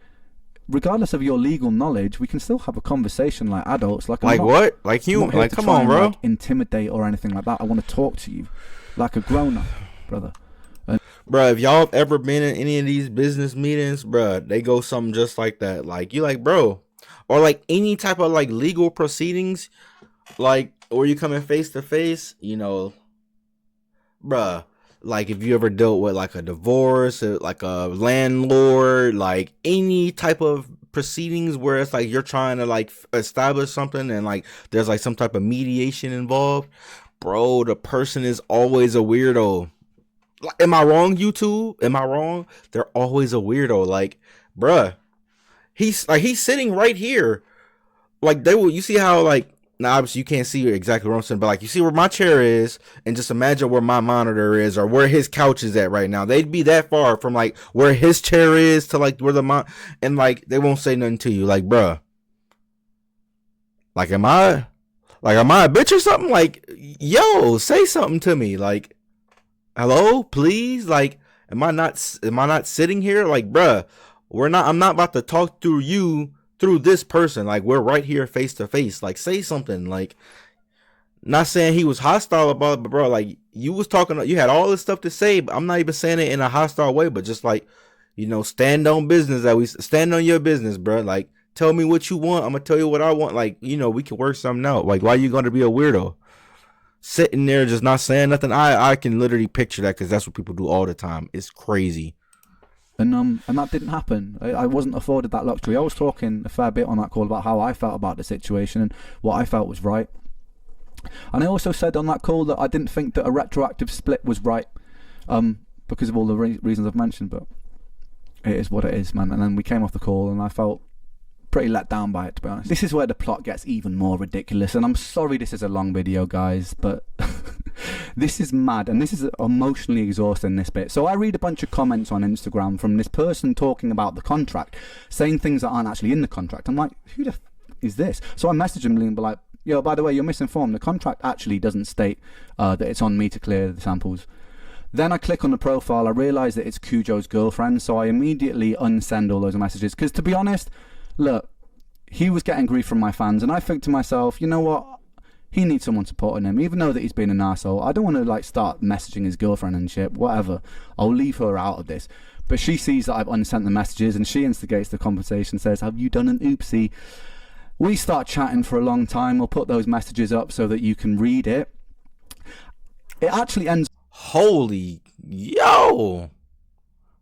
regardless of your legal knowledge, we can still have a conversation like adults. Like what? Like you? Like come on, bro. Like, intimidate or anything like that. I want to talk to you like a grown up, brother. Bro, if y'all have ever been in any of these business meetings, bro, they go something just like that. Like, you like, bro, or like any type of like legal proceedings, like, or you coming face to face, bruh, like if you ever dealt with like a divorce, like a landlord, like any type of proceedings where it's like you're trying to like establish something and like there's like some type of mediation involved, bro, the person is always a weirdo. Like, am I wrong, YouTube? Am I wrong? They're always a weirdo. Like, bruh, he's sitting right here. Like they will, you see how like, now obviously you can't see exactly what I'm saying, but like you see where my chair is, and just imagine where my monitor is or where his couch is at right now. They'd be that far from like where his chair is to like where the and like they won't say nothing to you. Like, bruh, like am I a bitch or something? Like, yo, say something to me. Like, hello, please. Like, am I not sitting here? Like, bruh, I'm not about to talk through you through this person. Like, we're right here face to face. Like, say something. Like, not saying he was hostile about it, but bro, like you was talking, you had all this stuff to say, but I'm not even saying it in a hostile way, but just like, you know, stand on business. That we stand on your business, bro. Like, tell me what you want, I'm gonna tell you what I want. Like, you know, we can work something out. Like, why are you gonna be a weirdo sitting there just not saying nothing? I can literally picture that, because that's what people do all the time. It's crazy. And that didn't happen. I wasn't afforded that luxury. I was talking a fair bit on that call about how I felt about the situation and what I felt was right. And I also said on that call that I didn't think that a retroactive split was right, because of all the reasons I've mentioned. But it is what it is, man. And then we came off the call, and I felt pretty let down by it, to be honest. This is where the plot gets even more ridiculous, and I'm sorry this is a long video, guys, but this is mad, and this is emotionally exhausting, this bit. So I read a bunch of comments on Instagram from this person talking about the contract, saying things that aren't actually in the contract. I'm like, who the is this? So I message him and be like, yo, by the way, you're misinformed. The contract actually doesn't state that it's on me to clear the samples. Then I click on the profile, I realise that it's Kujo's girlfriend, so I immediately unsend all those messages, because to be honest, look, he was getting grief from my fans, and I think to myself, you know what, he needs someone supporting him, even though that he's been an arsehole. I don't want to like start messaging his girlfriend and shit, whatever. I'll leave her out of this. But she sees that I've unsent the messages, and she instigates the conversation, says, have you done an oopsie? We start chatting for a long time. We'll put those messages up so that you can read it. It actually ends... Holy, yo!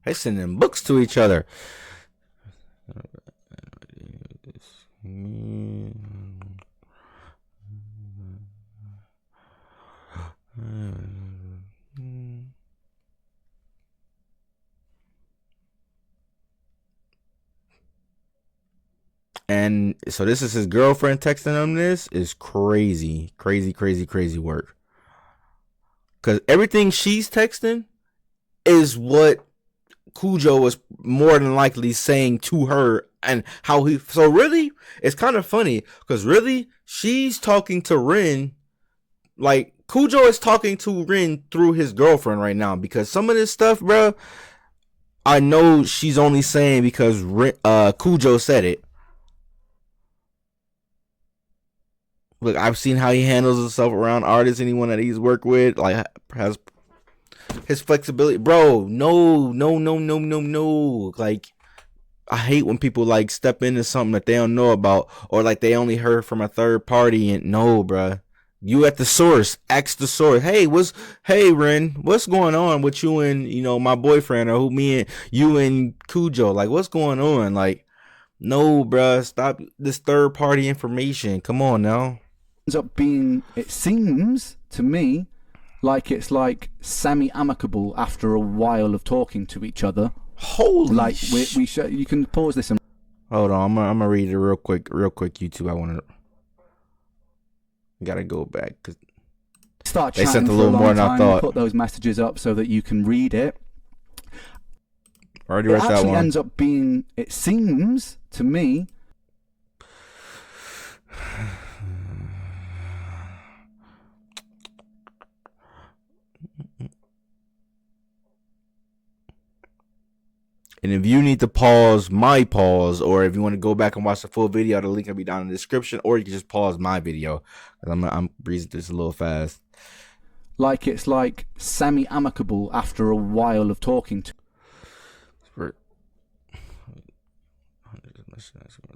They sending books to each other. And so this is his girlfriend texting him. This is crazy work, because everything she's texting is what Kujo was more than likely saying to her, and how he, so really it's kind of funny, because really she's talking to Ren, like Kujo is talking to Ren through his girlfriend right now, because some of this stuff, bro, I know she's only saying because Kujo said it. Look, I've seen how he handles himself around artists, anyone that he's worked with, like has his flexibility, bro. No. Like, I hate when people like step into something that they don't know about, or like they only heard from a third party. And no, bro, you at the source. Ask the source. Hey, Ren, what's going on with you and, you know, my boyfriend, or me and you and Kujo? Like, what's going on? Like, no, bro, stop this third party information. Come on now. Ends up being, it seems to me like it's like semi-amicable after a while of talking to each other. Holy, like you can pause this and hold on. I'm gonna read it real quick. YouTube. I gotta go back because start they chatting sent a for little long more than I time. thought. Put those messages up so that you can read it. Already it read that actually one. ends up being, it seems to me, and if you need to pause my pause, or if you want to go back and watch the full video, the link will be down in the description, or you can just pause my video. I'm breezing this a little fast. Like it's like semi-amicable after a while of talking to. The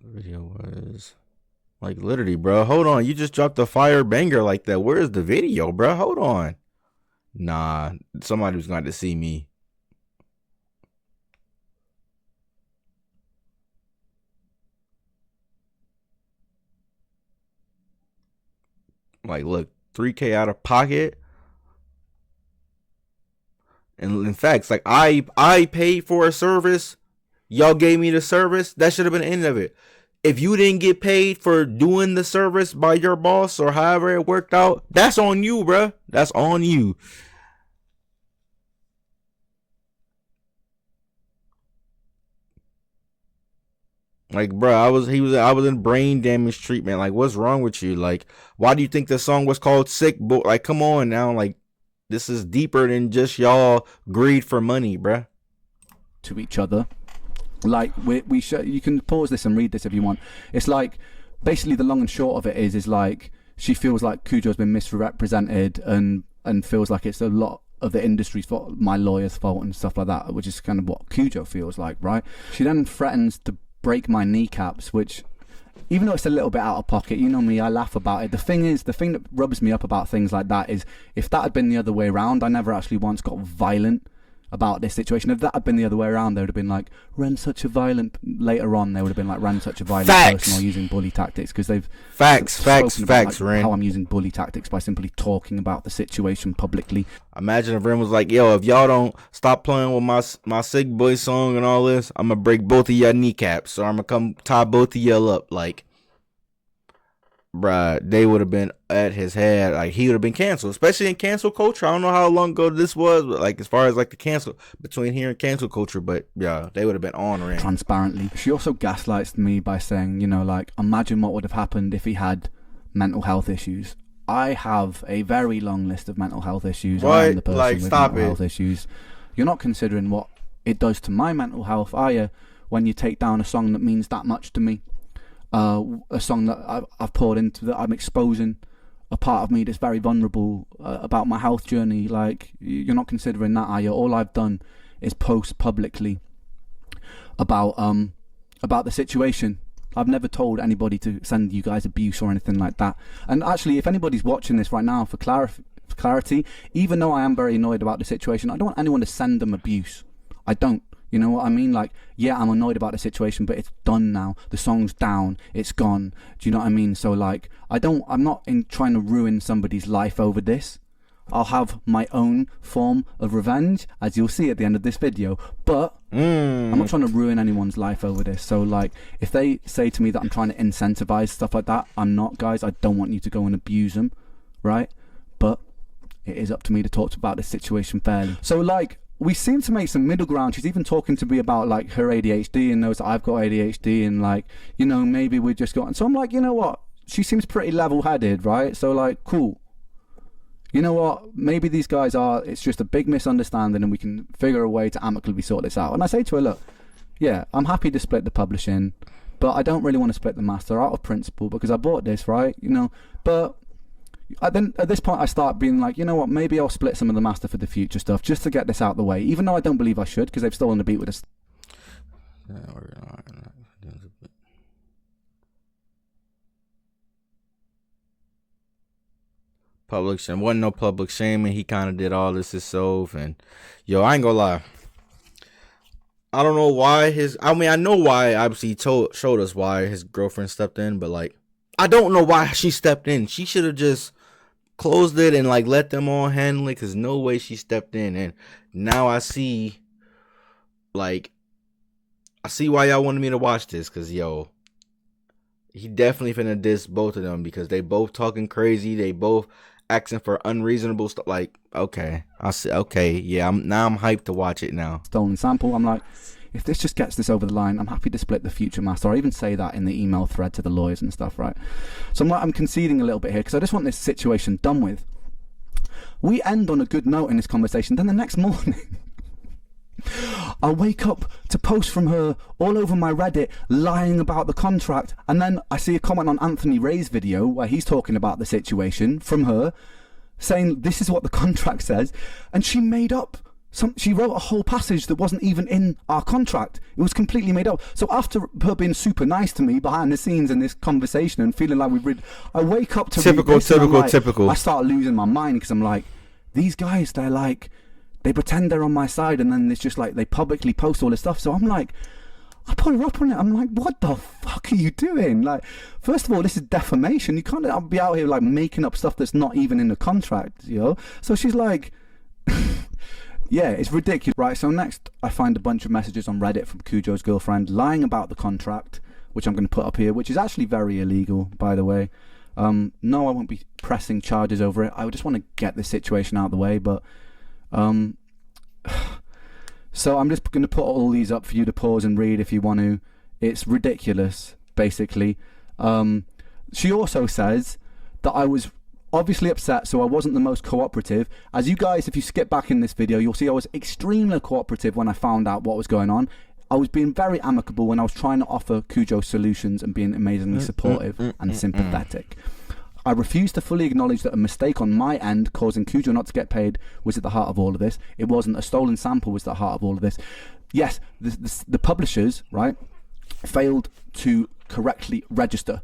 video was like, literally, bro. Hold on, you just dropped a fire banger like that. Where is the video, bro? Hold on. Nah, somebody was going to see me. Like, look, 3K out of pocket. And in fact, like I paid for a service. Y'all gave me the service. That should have been the end of it. If you didn't get paid for doing the service by your boss or however it worked out, that's on you, bruh. That's on you. Like, bro, I was in brain damage treatment. Like, what's wrong with you? Like, why do you think the song was called Sick Boi? Like, come on now. Like, this is deeper than just y'all greed for money, bruh. To each other. Like, we should, you can pause this and read this if you want. It's like, basically the long and short of it is like, she feels like Kujo's been misrepresented and feels like it's a lot of the industry's fault, my lawyer's fault and stuff like that, which is kind of what Kujo feels like, right? She then threatens to break my kneecaps, which, even though it's a little bit out of pocket, you know me, I laugh about it. The thing that rubs me up about things like that is, if that had been the other way around, I never actually once got violent about this situation. If that had been the other way around, they would have been like, Ren's such a violent, later on they would have been like, Ren's such a violent person or using bully tactics, because they've facts, like, Ren, how I'm using bully tactics by simply talking about the situation publicly. Imagine if Ren was like, yo, if y'all don't stop playing with my Sick Boi song and all this, I'm gonna break both of your kneecaps, or I'm gonna come tie both of y'all up. Like, bruh, they would have been at his head. Like, he would have been canceled, especially in cancel culture. I don't know how long ago this was, but like, as far as like the cancel between here and cancel culture, but yeah, they would have been on Ren. Transparently. She also gaslights me by saying, you know, like, imagine what would have happened if he had mental health issues. I have a very long list of mental health issues. What? I am the person like, with stop mental it. health issues. You're not considering what it does to my mental health, are you, when you take down a song that means that much to me? A song that I've poured into, that I'm exposing a part of me that's very vulnerable about my health journey. Like, you're not considering that, are you? All I've done is post publicly about the situation. I've never told anybody to send you guys abuse or anything like that. And actually, if anybody's watching this right now, for clarity, even though I am very annoyed about the situation, I don't want anyone to send them abuse. I don't. You know what I mean? Like, yeah, I'm annoyed about the situation, but it's done now. The song's down. It's gone. Do you know what I mean? So, like, I'm not trying to ruin somebody's life over this. I'll have my own form of revenge, as you'll see at the end of this video. But I'm not trying to ruin anyone's life over this. So, like, if they say to me that I'm trying to incentivize stuff like that, I'm not, guys. I don't want you to go and abuse them, right? But it is up to me to talk about this situation fairly. So, like, we seem to make some middle ground. She's even talking to me about, like, her ADHD and knows that I've got ADHD, and, like, you know, maybe we just got... And so I'm like, you know what? She seems pretty level-headed, right? So, like, cool. You know what? Maybe these guys are... It's just a big misunderstanding and we can figure a way to amicably sort this out. And I say to her, look, yeah, I'm happy to split the publishing, but I don't really want to split the master out of principle because I bought this, right? You know, but... Then at this point I start being like, you know what, maybe I'll split some of the master for the future stuff just to get this out of the way, even though I don't believe I should, because they've stolen the beat with us. Public shame. Wasn't no public shaming. He kind of did all this himself. And yo, I ain't gonna lie, I don't know why I know why, obviously he showed us why his girlfriend stepped in, but like, I don't know why she stepped in. She should have just closed it and like let them all handle it, because no way she stepped in. And now I see, like, I see why y'all wanted me to watch this, because yo, he definitely finna diss both of them because they both talking crazy. They both asking for unreasonable stuff. Like, okay, I see. Okay, yeah, I'm hyped to watch it now. Stolen sample. I'm like, if this just gets this over the line, I'm happy to split the future master. I even say that in the email thread to the lawyers and stuff, right? So I'm like, I'm conceding a little bit here because I just want this situation done with. We end on a good note in this conversation. Then the next morning, I wake up to posts from her all over my Reddit lying about the contract, and then I see a comment on Anthony Ray's video where he's talking about the situation from her, saying this is what the contract says, and she made up she wrote a whole passage that wasn't even in our contract. It was completely made up. So after her being super nice to me behind the scenes in this conversation and feeling like I wake up to typical. I start losing my mind because I'm like, these guys, they're like, they pretend they're on my side, and then it's just like they publicly post all this stuff. So I'm like, I put her up on it. I'm like, what the fuck are you doing? Like, first of all, this is defamation. You can't be out here like making up stuff that's not even in the contract, you know? So she's like, yeah, it's ridiculous. Right, so next I find a bunch of messages on Reddit from Kujo's girlfriend lying about the contract, which I'm going to put up here, which is actually very illegal, by the way. No, I won't be pressing charges over it. I just want to get this situation out of the way, but so I'm just going to put all these up for you to pause and read if you want to. It's ridiculous, basically. She also says that I was obviously upset, so I wasn't the most cooperative. As you guys, if you skip back in this video, you'll see I was extremely cooperative when I found out what was going on. I was being very amicable when I was trying to offer Kujo solutions and being amazingly supportive and sympathetic. I refused to fully acknowledge that a mistake on my end causing Kujo not to get paid was at the heart of all of this. It wasn't. A stolen sample was at the heart of all of this. Yes, the publishers, right, failed to correctly register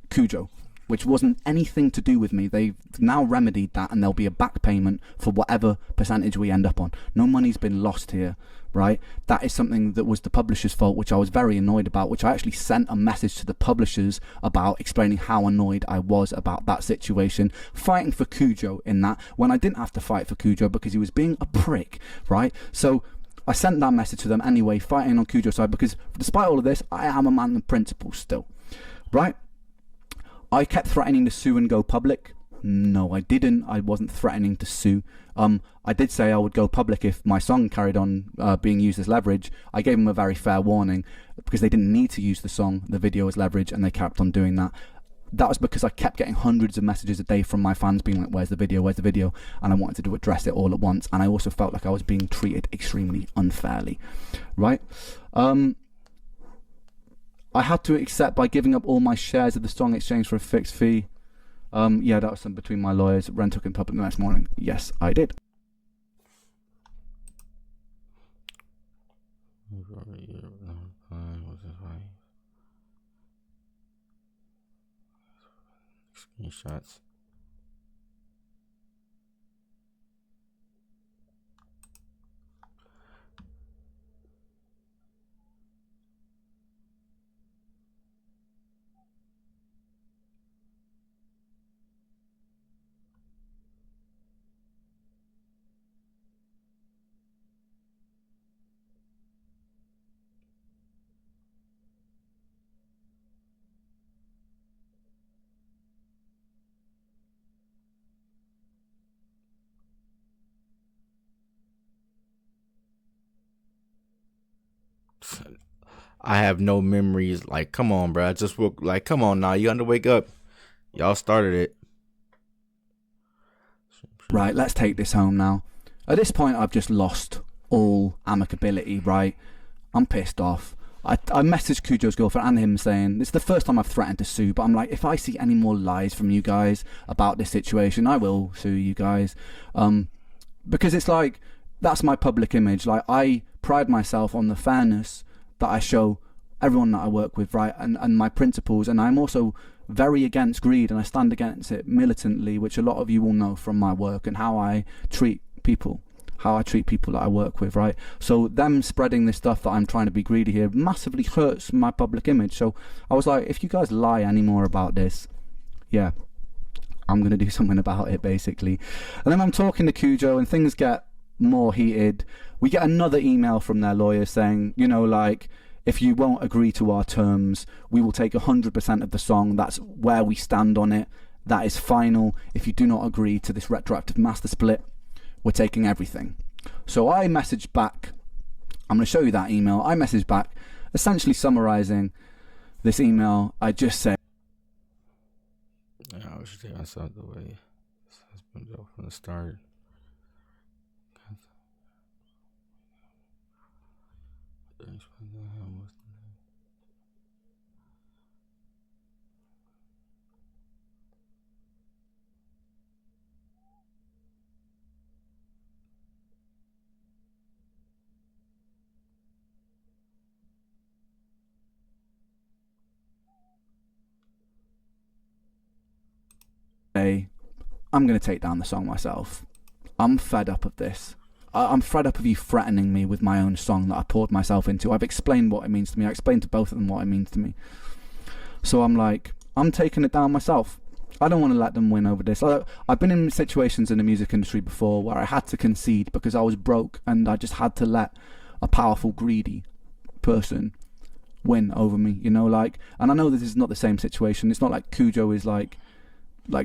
Kujo, which wasn't anything to do with me. They've now remedied that, and there'll be a back payment for whatever percentage we end up on. No money's been lost here, right? That is something that was the publisher's fault, which I was very annoyed about, which I actually sent a message to the publishers about, explaining how annoyed I was about that situation, fighting for Kujo in that, when I didn't have to fight for Kujo because he was being a prick, right? So I sent that message to them anyway, fighting on Kujo's side, because despite all of this, I am a man of principle still, right? I kept threatening to sue and go public. No, I didn't. I wasn't threatening to sue. I did say I would go public if my song carried on being used as leverage. I gave them a very fair warning because they didn't need to use the song, the video as leverage, and they kept on doing that. That was because I kept getting hundreds of messages a day from my fans being like, where's the video, where's the video? And I wanted to address it all at once. And I also felt like I was being treated extremely unfairly, right? I had to accept by giving up all my shares of the song in exchange for a fixed fee. Yeah, that was something between my lawyers. Ren took in public the next morning. Yes, I did. Screenshots. I have no memories. Like, come on, bro. I just woke. Like, come on now. You got to wake up. Y'all started it. Right, let's take this home now. At this point, I've just lost all amicability, right? I'm pissed off. I messaged Kujo's girlfriend and him saying, it's the first time I've threatened to sue, but I'm like, if I see any more lies from you guys about this situation, I will sue you guys. Because it's like, that's my public image. Like, I pride myself on the fairness that I show everyone that I work with, right? And my principles. And I'm also very against greed, and I stand against it militantly, which a lot of you will know from my work and how I treat people. How I treat people that I work with, right? So them spreading this stuff that I'm trying to be greedy here massively hurts my public image. So I was like, if you guys lie anymore about this, yeah, I'm going to do something about it, basically. And then I'm talking to Kujo and things get more heated. We get another email from their lawyer saying, you know, like, if you won't agree to our terms, we will take 100% of the song. That's where we stand on it. That is final. If you do not agree to this retroactive master split, we're taking everything. So I messaged back. I'm going to show you that email. I messaged back, essentially summarizing this email. I just said, Yeah, I should take myself the way this has been built from the start. I'm going to take down the song myself. I'm fed up of this. I'm fed up of you threatening me with my own song that I poured myself into. I've explained what it means to me. I explained to both of them what it means to me. So I'm like, I'm taking it down myself. I don't want to let them win over this. I've been in situations in the music industry before where I had to concede because I was broke, and I just had to let a powerful, greedy person win over me, you know, like. And I know this is not the same situation. It's not like Kujo is like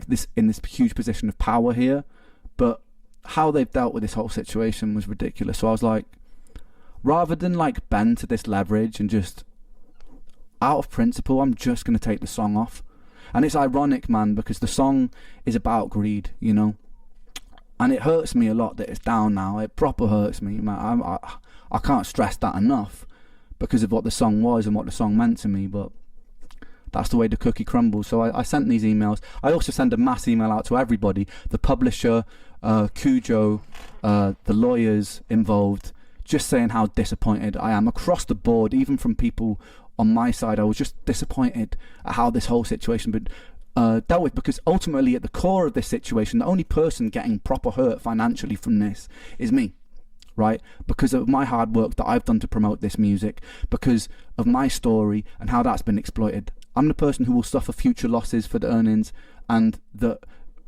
this in this huge position of power here, but how they've dealt with this whole situation was ridiculous. So I was like, rather than like bend to this leverage and just out of principle, I'm just going to take the song off. And it's ironic, man, because the song is about greed, you know, and it hurts me a lot that it's down now. It proper hurts me, man. I can't stress that enough because of what the song was and what the song meant to me, but that's the way the cookie crumbles. So I sent these emails. I also sent a mass email out to everybody, the publisher, Kujo, the lawyers involved, just saying how disappointed I am across the board, even from people on my side. I was just disappointed at how this whole situation been dealt with, because ultimately at the core of this situation, the only person getting proper hurt financially from this is me, right? Because of my hard work that I've done to promote this music, because of my story and how that's been exploited. I'm the person who will suffer future losses for the earnings, and that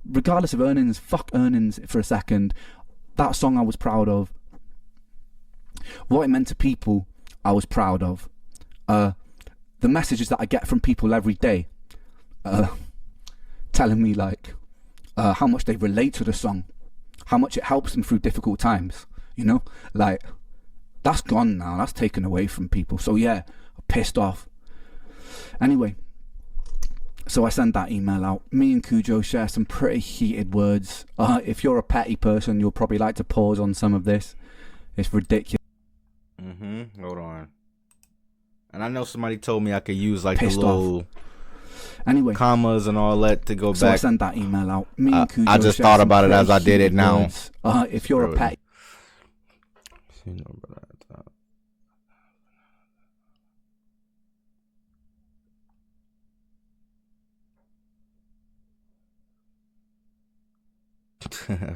regardless of earnings, fuck earnings for a second, that song I was proud of. What it meant to people, I was proud of. The messages that I get from people every day, telling me like how much they relate to the song, how much it helps them through difficult times, you know, like that's gone now, that's taken away from people. So yeah, I'm pissed off. Anyway, so I sent that email out. Me and Kujo share some pretty heated words. If you're a petty person, you'll probably like to pause on some of this. It's ridiculous. Hold on. And I know somebody told me I could use like Pissed the little off. Anyway, commas and all that to go so I back. sent that email out. Me and Kujo I just share thought some about it as pretty I did it heated now. words. If you're a petty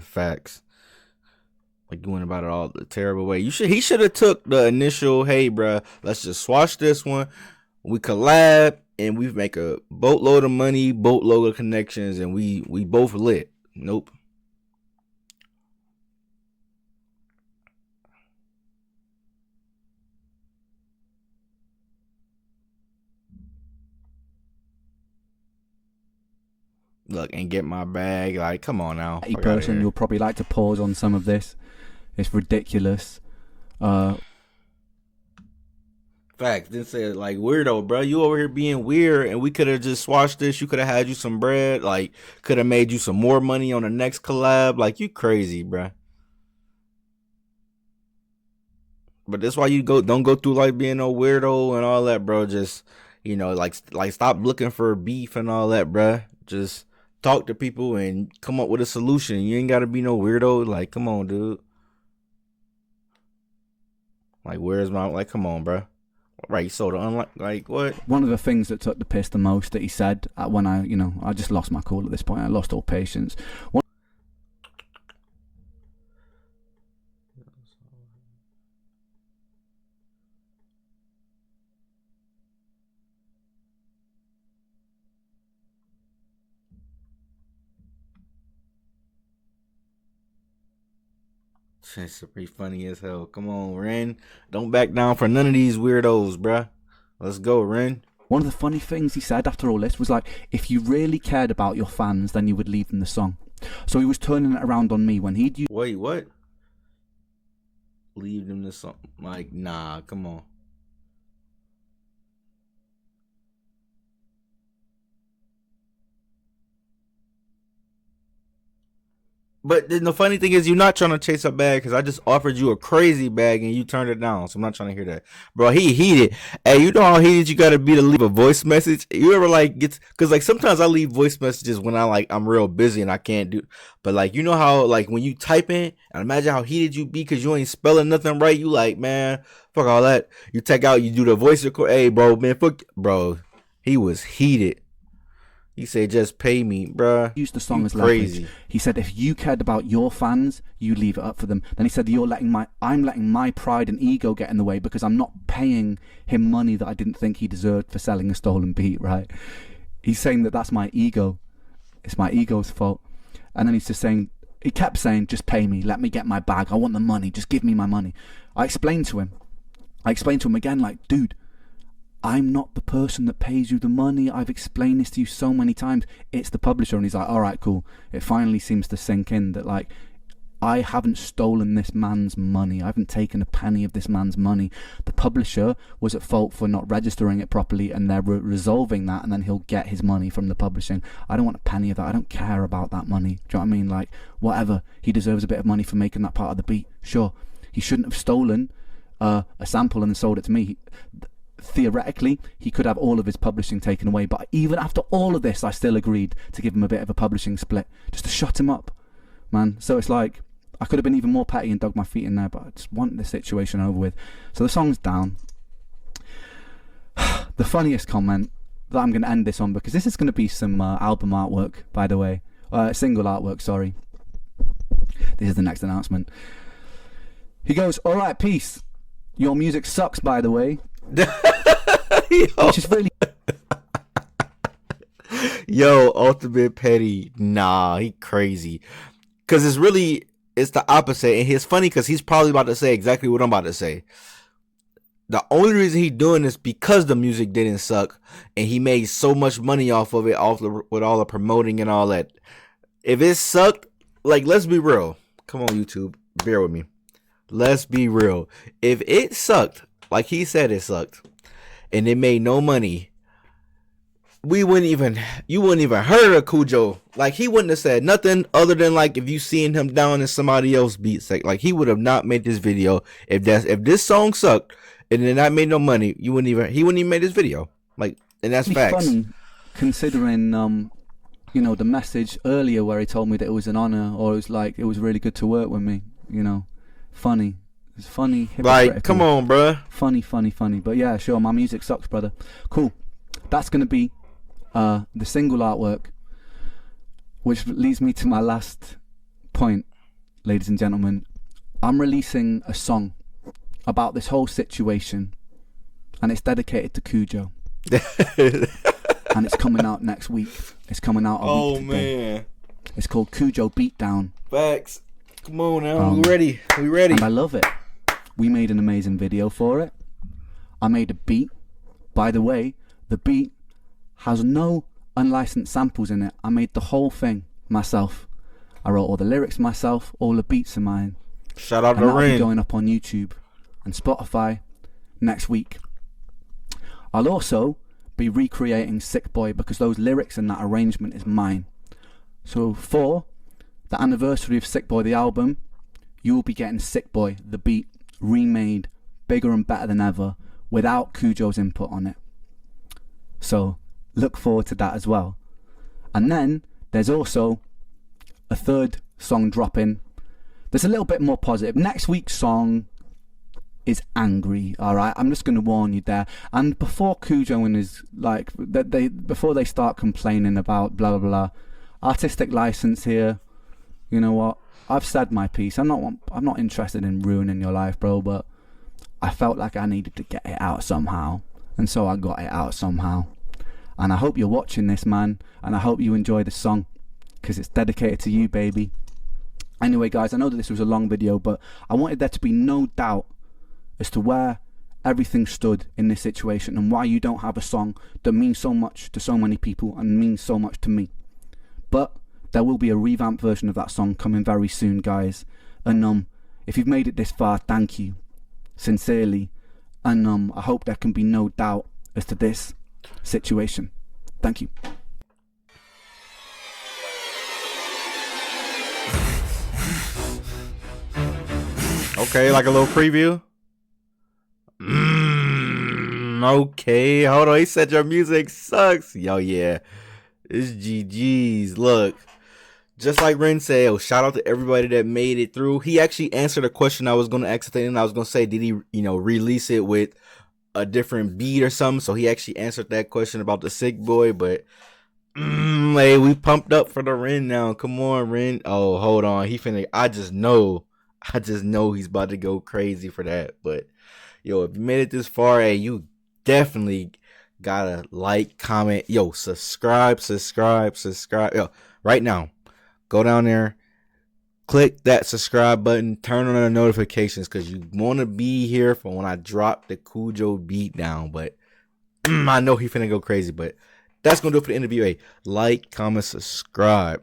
Facts. Like you went about it all the terrible way. He should have took the initial, hey bruh, let's just swatch this one. We collab and we make a boatload of money, boatload of connections, and we both lit. Nope. Look, and get my bag. Like, come on now. person, you'll probably like to pause on some of this. It's ridiculous. Facts. Then said like, weirdo, bro. You over here being weird, and we could have just swatched this. You could have had you some bread. Like, could have made you some more money on the next collab. Like, you crazy, bro. But that's why you don't go through like being a weirdo and all that, bro. Just, you know, like stop looking for beef and all that, bro. Just talk to people and come up with a solution. You ain't gotta be no weirdo. Like, come on, dude. Like, where's my, like, come on, bro. Right, so the like what? One of the things that took the piss the most that he said when I just lost my cool at this point. I lost all patience. It's pretty funny as hell. Come on, Ren. Don't back down for none of these weirdos, bruh. Let's go, Ren. One of the funny things he said after all this was like, if you really cared about your fans, then you would leave them the song. So he was turning it around on me when he'd use... Wait, what? Leave them the song? Like, nah, come on. But then the funny thing is, you're not trying to chase a bag because I just offered you a crazy bag and you turned it down. So I'm not trying to hear that, bro. He heated. Hey, you know how heated you gotta be to leave a voice message? You ever like get, because like sometimes I leave voice messages when I'm real busy and I can't do. But like, you know how like when you type in, and imagine how heated you be because you ain't spelling nothing right. You like, man, fuck all that. You take out, you do the voice record. Hey, bro, man, fuck, bro. He was heated. He said, "Just pay me, bruh." Used the song You as crazy. leverage. He said, if you cared about your fans, you leave it up for them. Then he said, I'm letting my pride and ego get in the way because I'm not paying him money that I didn't think he deserved for selling a stolen beat, right? He's saying that that's my ego. It's my ego's fault. And then he's just saying, he kept saying, just pay me, let me get my bag, I want the money, just give me my money. I explained to him again, like, dude, I'm not the person that pays you the money. I've explained this to you so many times. It's the publisher. And he's like, all right, cool. It finally seems to sink in that, like, I haven't stolen this man's money. I haven't taken a penny of this man's money. The publisher was at fault for not registering it properly, and they're resolving that, and then he'll get his money from the publishing. I don't want a penny of that. I don't care about that money. Do you know what I mean? Like, whatever. He deserves a bit of money for making that part of the beat. Sure. He shouldn't have stolen a sample and sold it to me. Theoretically, he could have all of his publishing taken away, but even after all of this, I still agreed to give him a bit of a publishing split, just to shut him up, man. So it's like, I could have been even more petty and dug my feet in there, but I just want this situation over with. So the song's down. The funniest comment that I'm going to end this on, because this is going to be some album artwork, by the way, single artwork, sorry. This is the next announcement. He goes, all right, peace. Your music sucks, by the way. Which is really Yo, ultimate petty. Nah, he crazy. Cause it's the opposite, and it's funny because he's probably about to say exactly what I'm about to say. The only reason he's doing this because the music didn't suck, and he made so much money off of it, with all the promoting and all that. If it sucked, like, let's be real. Come on, YouTube, bear with me. Let's be real. If it sucked, like he said it sucked, and it made no money, you wouldn't even heard of Kujo. Like, he wouldn't have said nothing other than, like, if you seen him down in somebody else's beat, like he would have not made this video if this song sucked and it not made no money. He wouldn't even made this video. Like, and that's facts. Funny, considering the message earlier where he told me that it was an honor, or it was like it was really good to work with me. Funny. It's funny. Like, come on, bruh. Funny. But yeah, sure, my music sucks, brother. Cool. That's gonna be the single artwork, which leads me to my last point, ladies and gentlemen. I'm releasing a song about this whole situation, and it's dedicated to Kujo. And it's coming out next week. It's coming out a week today. Man. It's called Kujo Beatdown. Facts. Come on now, we ready. And I love it. We made an amazing video for it. I made a beat. By the way, the beat has no unlicensed samples in it. I made the whole thing myself. I wrote all the lyrics myself. All the beats are mine. Shout out to Ren. Ren. Going up on YouTube and Spotify next week. I'll also be recreating Sick Boi, because those lyrics and that arrangement is mine. So for the anniversary of Sick Boi the album, you will be getting Sick Boi the beat remade, bigger and better than ever, without Kujo's input on it. So look forward to that as well. And then there's also a third song dropping that's a little bit more positive. Next week's song is angry, alright? I'm just going to warn you there. And before Kujo and his, like, before they start complaining about blah blah blah, artistic license here, you know what? I've said my piece. I'm not interested in ruining your life, bro, but I felt like I needed to get it out somehow, and so I got it out somehow. And I hope you're watching this, man, and I hope you enjoy the song, because it's dedicated to you, baby. Anyway, guys, I know that this was a long video, but I wanted there to be no doubt as to where everything stood in this situation, and why you don't have a song that means so much to so many people and means so much to me. But there will be a revamped version of that song coming very soon, guys. And if you've made it this far, thank you sincerely. And I hope there can be no doubt as to this situation. Thank you. Okay, like a little preview. Okay, hold on. He said your music sucks. Yo, yeah. It's GG's. Look, just like Ren said, shout out to everybody that made it through. He actually answered a question I was going to ask, and I was going to say, did he, release it with a different beat or something? So he actually answered that question about the Sick Boi, but Hey, we pumped up for the Ren now. Come on, Ren. Oh, hold on. He finna. I just know he's about to go crazy for that. But yo, if you made it this far, hey, you definitely gotta like, comment, yo, subscribe. Yo, right now, go down there, click that subscribe button, turn on the notifications, cause you wanna be here for when I drop the Kujo Beatdown. But I know he finna go crazy, but that's gonna do it for the interview. Hey, like, comment, subscribe,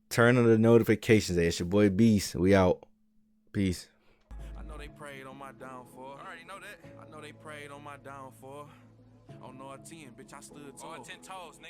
turn on the notifications. Hey, it's your boy Beast. We out. Peace. I know they prayed on my downfall. I already know that. I know they prayed on my downfall. On no 10, bitch, I stood tall. 10 toes, nigga.